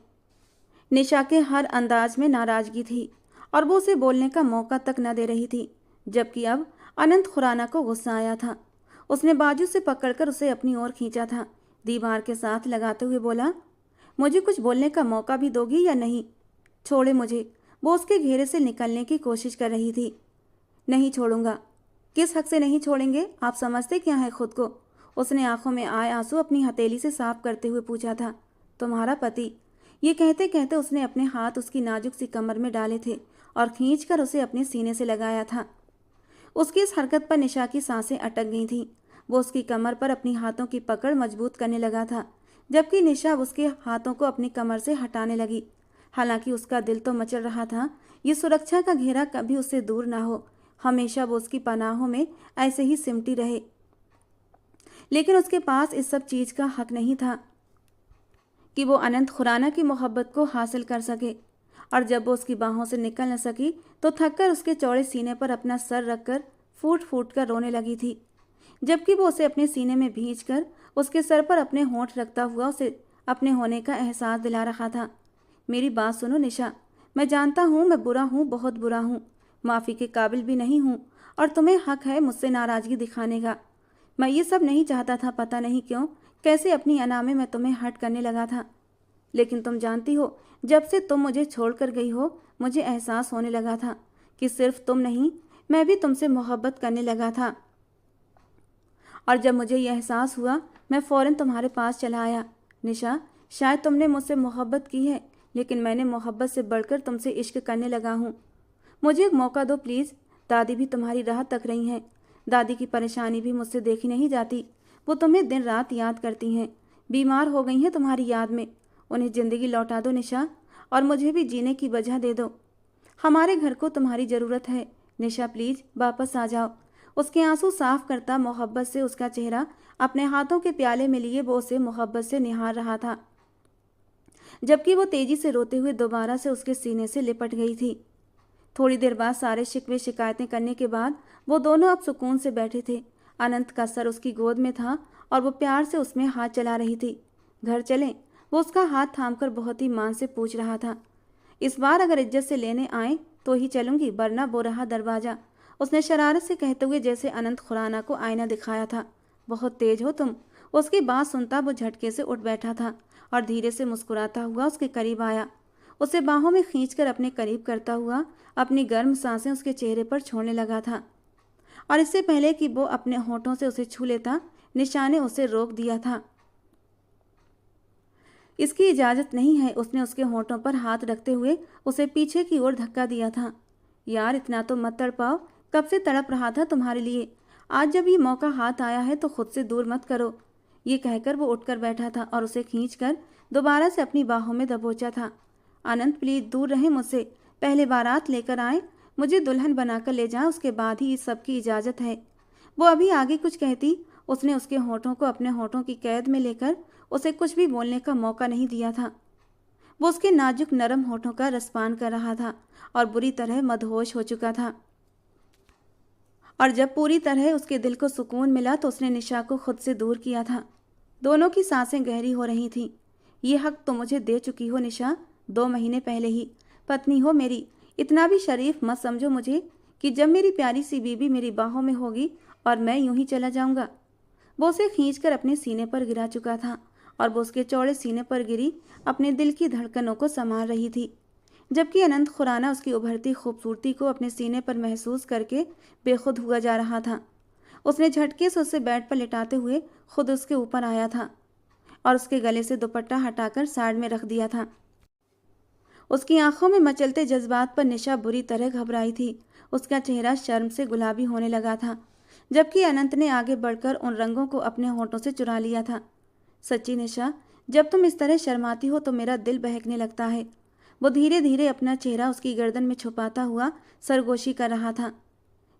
निशा के हर अंदाज में नाराज़गी थी और वो उसे बोलने का मौका तक न दे रही थी, जबकि अब अनंत खुराना को गुस्सा आया था। उसने बाजू से पकड़कर उसे अपनी ओर खींचा था, दीवार के साथ लगाते हुए बोला, मुझे कुछ बोलने का मौका भी दोगी या नहीं? छोड़े मुझे। वो उसके घेरे से निकलने की कोशिश कर रही थी। नहीं छोड़ूंगा। किस हक से नहीं छोड़ेंगे? आप समझते क्या है खुद को? उसने आंखों में आए आंसू अपनी हथेली से साफ करते हुए पूछा था। तुम्हारा पति। ये कहते कहते उसने अपने हाथ उसकी नाजुक सी कमर में डाले थे और खींचकर उसे अपने सीने से लगाया था। उसकी इस हरकत पर निशा की सांसें अटक गई थीं। वो उसकी कमर पर अपनी हाथों की पकड़ मजबूत करने लगा था, जबकि निशा उसके हाथों को अपनी कमर से हटाने लगी। हालांकि उसका दिल तो मचल रहा था, ये सुरक्षा का घेरा कभी उससे दूर ना हो, हमेशा वो उसकी पनाहों में ऐसे ही सिमटी रहे। लेकिन उसके पास इस सब चीज़ का हक नहीं था कि वो अनंत खुराना की मोहब्बत को हासिल कर सके। और जब वो उसकी बाहों से निकल न सकी तो थककर उसके चौड़े सीने पर अपना सर रखकर फूट फूट कर रोने लगी थी, जबकि वो उसे अपने सीने में भींचकर उसके सर पर अपने होंठ रखता हुआ उसे अपने होने का एहसास दिला रहा था। मेरी बात सुनो निशा, मैं जानता हूँ मैं बुरा हूँ, बहुत बुरा हूँ, माफ़ी के काबिल भी नहीं हूँ, और तुम्हें हक है मुझसे नाराज़गी दिखाने का। मैं ये सब नहीं चाहता था, पता नहीं क्यों, कैसे अपनी अना में मैं तुम्हें हर्ट करने लगा था। लेकिन तुम जानती हो, जब से तुम मुझे छोड़कर गई हो, मुझे एहसास होने लगा था कि सिर्फ तुम नहीं, मैं भी तुमसे मोहब्बत करने लगा था। और जब मुझे यह एहसास हुआ, मैं फ़ौरन तुम्हारे पास चला आया। निशा, शायद तुमने मुझसे मोहब्बत की है, लेकिन मैंने मोहब्बत से बढ़कर तुमसे इश्क करने लगा हूँ। मुझे एक मौका दो प्लीज़। दादी भी तुम्हारी राह तक रही हैं। दादी की परेशानी भी मुझसे देखी नहीं जाती। वो तुम्हें दिन रात याद करती हैं, बीमार हो गई हैं तुम्हारी याद में। उन्हें ज़िंदगी लौटा दो निशा, और मुझे भी जीने की वजह दे दो। हमारे घर को तुम्हारी ज़रूरत है। निशा प्लीज़ वापस आ जाओ। उसके आंसू साफ करता मोहब्बत से उसका चेहरा अपने हाथों के प्याले में लिए वो उसे मोहब्बत से निहार रहा था, जबकि वो तेजी से रोते हुए दोबारा से उसके सीने से लिपट गई थी। थोड़ी देर बाद सारे शिकवे शिकायतें करने के बाद वो दोनों अब सुकून से बैठे थे। अनंत का सर उसकी गोद में था और वो प्यार से उसमें हाथ चला रही थी। घर चलें? वो उसका हाथ थामकर बहुत ही मान से पूछ रहा था। इस बार अगर इज्जत से लेने आए तो ही चलूंगी, वरना वो रहा दरवाज़ा, उसने शरारत से कहते हुए जैसे अनंत खुराना को आईना दिखाया था। बहुत तेज हो तुम। उसकी बात सुनता वो झटके से उठ बैठा था और धीरे से मुस्कुराता हुआ उसके करीब आया। उसे बाहों में खींचकर अपने करीब करता हुआ अपनी गर्म सांसें उसके चेहरे पर छोड़ने लगा था। और इससे पहले कि वो अपने होठों से उसे छू लेता, निशा ने उसे रोक दिया था। इसकी इजाज़त नहीं है, उसने उसके होठों पर हाथ रखते हुए उसे पीछे की ओर धक्का दिया था। यार इतना तो मत तड़पाओ, कब से तड़प रहा था तुम्हारे लिए, आज जब ये मौका हाथ आया है तो खुद से दूर मत करो। ये कहकर वो उठकर बैठा था और उसे खींचकर दोबारा से अपनी बाहों में दबोचा था। अनंत प्लीज दूर रहें मुझसे, पहले बारात लेकर आए, मुझे दुल्हन बनाकर ले जाएं, उसके बाद ही इस सब की इजाज़त है। वो अभी आगे कुछ कहती, उसने उसके होठों को अपने होठों की कैद में लेकर उसे कुछ भी बोलने का मौका नहीं दिया था। वो उसके नाजुक नरम होठों का रसपान कर रहा था और बुरी तरह मदहोश हो चुका था। और जब पूरी तरह उसके दिल को सुकून मिला तो उसने निशा को खुद से दूर किया था। दोनों की सांसें गहरी हो रही थीं। ये हक तो मुझे दे चुकी हो निशा, 2 महीने पहले ही। पत्नी हो मेरी, इतना भी शरीफ मत समझो मुझे कि जब मेरी प्यारी सी बीबी मेरी बाहों में होगी और मैं यूं ही चला जाऊंगा। वो उसे खींचकर अपने सीने पर गिरा चुका था और वो उसके चौड़े सीने पर गिरी अपने दिल की धड़कनों को संभाल रही थी, जबकि अनंत खुराना उसकी उभरती खूबसूरती को अपने सीने पर महसूस करके बेखुद हुआ जा रहा था। उसने झटके से उसे बेड पर लिटाते हुए खुद उसके ऊपर आया था और उसके गले से दुपट्टा हटाकर साइड में रख दिया था। उसकी आंखों में मचलते जज्बात पर निशा बुरी तरह घबराई थी। उसका चेहरा शर्म से गुलाबी होने लगा था, जबकि अनंत ने आगे बढ़कर उन रंगों को अपने होठों से चुरा लिया था। सच्ची निशा, जब तुम इस तरह शर्माती हो तो मेरा दिल बहकने लगता है। वो धीरे धीरे अपना चेहरा उसकी गर्दन में छुपाता हुआ सरगोशी कर रहा था।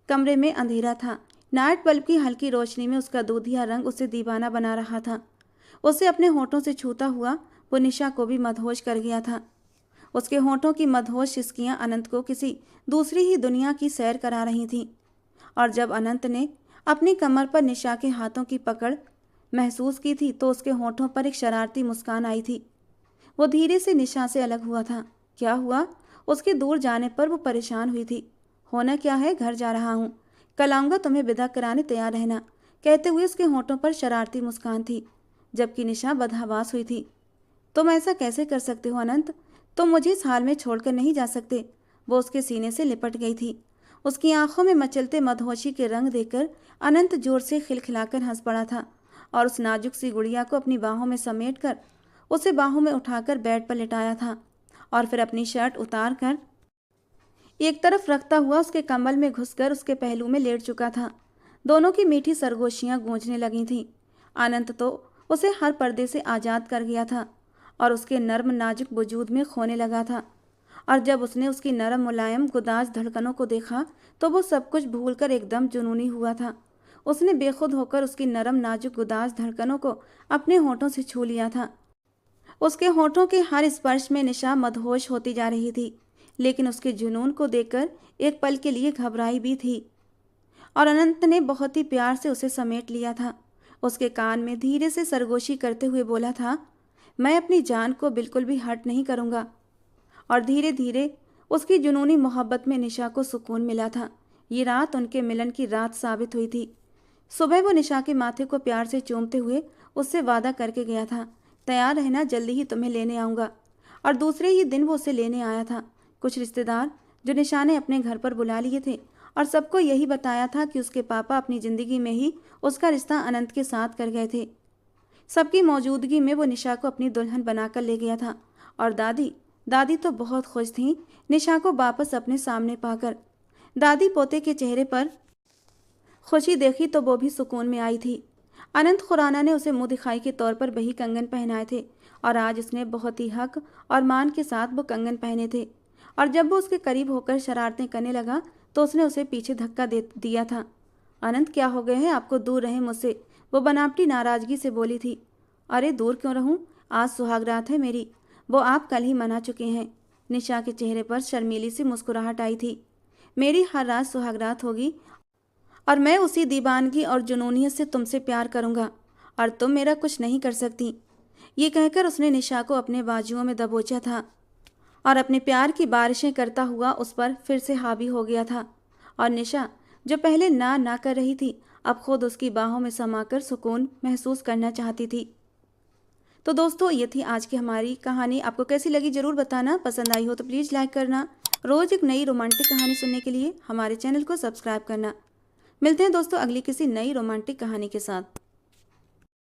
कमरे में अंधेरा था। नाइट बल्ब की हल्की रोशनी में उसका दूधिया रंग उसे दीवाना बना रहा था। उसे अपने होठों से छूता हुआ वो निशा को भी मदहोश कर गया था। उसके होठों की मदहोश सिसकियां अनंत को किसी दूसरी ही दुनिया की सैर करा रही थीं। और जब अनंत ने अपनी कमर पर निशा के हाथों की पकड़ महसूस की थी तो उसके होठों पर एक शरारती मुस्कान आई थी। वो धीरे से निशा से अलग हुआ था। क्या हुआ? उसके दूर जाने पर वो परेशान हुई थी। होना क्या है, घर जा रहा हूँ, कल आऊँगा, तुम्हें विदा कराने तैयार रहना, कहते हुए उसके होठों पर शरारती मुस्कान थी, जबकि निशा बदहवास हुई थी। तुम ऐसा कैसे कर सकते हो अनंत, तुम मुझे इस हाल में छोड़कर नहीं जा सकते। वो उसके सीने से लिपट गई थी। उसकी आंखों में मचलते मदहोशी के रंग देखकर अनंत जोर से खिलखिलाकर हंस पड़ा था और उस नाजुक सी गुड़िया को अपनी बाहों में समेटकर उसे बाहों में उठाकर बेड पर लिटाया था और फिर अपनी शर्ट उतार कर एक तरफ रखता हुआ उसके कम्बल में घुसकर उसके पहलू में लेट चुका था। दोनों की मीठी सरगोशियां गूंजने लगी थीं। अनंत तो उसे हर पर्दे से आज़ाद कर गया था और उसके नर्म नाजुक वजूद में खोने लगा था। और जब उसने उसकी नरम मुलायम गुदाज धड़कनों को देखा तो वो सब कुछ भूलकर एकदम जुनूनी हुआ था। उसने बेखुद होकर उसकी नरम नाजुक गुदाज धड़कनों को अपने होठों से छू लिया था। उसके होठों के हर स्पर्श में निशा मदहोश होती जा रही थी, लेकिन उसके जुनून को देखकर एक पल के लिए घबराई भी थी। और अनंत ने बहुत ही प्यार से उसे समेट लिया था। उसके कान में धीरे से सरगोशी करते हुए बोला था, मैं अपनी जान को बिल्कुल भी हर्ट नहीं करूँगा। और धीरे धीरे उसकी जुनूनी मोहब्बत में निशा को सुकून मिला था। ये रात उनके मिलन की रात साबित हुई थी। सुबह वो निशा के माथे को प्यार से चूमते हुए उससे वादा करके गया था, तैयार रहना, जल्दी ही तुम्हें लेने आऊँगा। और दूसरे ही दिन वो उसे लेने आया था। कुछ रिश्तेदार जो निशा ने अपने घर पर बुला लिए थे और सबको यही बताया था कि उसके पापा अपनी ज़िंदगी में ही उसका रिश्ता अनंत के साथ कर गए थे। सबकी मौजूदगी में वो निशा को अपनी दुल्हन बनाकर ले गया था और दादी तो बहुत खुश थीं निशा को वापस अपने सामने पाकर। दादी पोते के चेहरे पर खुशी देखी तो वो भी सुकून में आई थी। अनंत खुराना ने उसे मुंह दिखाई के तौर पर वही कंगन पहनाए थे और आज उसने बहुत ही हक और मान के साथ वो कंगन पहने थे। और जब वो उसके करीब होकर शरारतें करने लगा तो उसने उसे पीछे धक्का दे दिया था। अनंत क्या हो गए हैं आपको, दूर रहें मुझसे, वो बनावटी नाराजगी से बोली थी। अरे दूर क्यों रहूं, आज सुहागरात है मेरी, वो आप कल ही मना चुके हैं। निशा के चेहरे पर शर्मीली सी मुस्कुराहट आई थी। मेरी हर रात सुहागरात होगी और मैं उसी दीवानगी और जुनूनियत से तुमसे प्यार करूंगा और तुम मेरा कुछ नहीं कर सकती। ये कहकर उसने निशा को अपने बाजुओं में दबोचा था और अपने प्यार की बारिशें करता हुआ उस पर फिर से हावी हो गया था। और निशा जो पहले ना कर रही थी, अब खुद उसकी बाहों में समाकर सुकून महसूस करना चाहती थी। तो दोस्तों, ये थी आज की हमारी कहानी। आपको कैसी लगी ज़रूर बताना। पसंद आई हो तो प्लीज़ लाइक करना। रोज़ एक नई रोमांटिक कहानी सुनने के लिए हमारे चैनल को सब्सक्राइब करना। मिलते हैं दोस्तों अगली किसी नई रोमांटिक कहानी के साथ।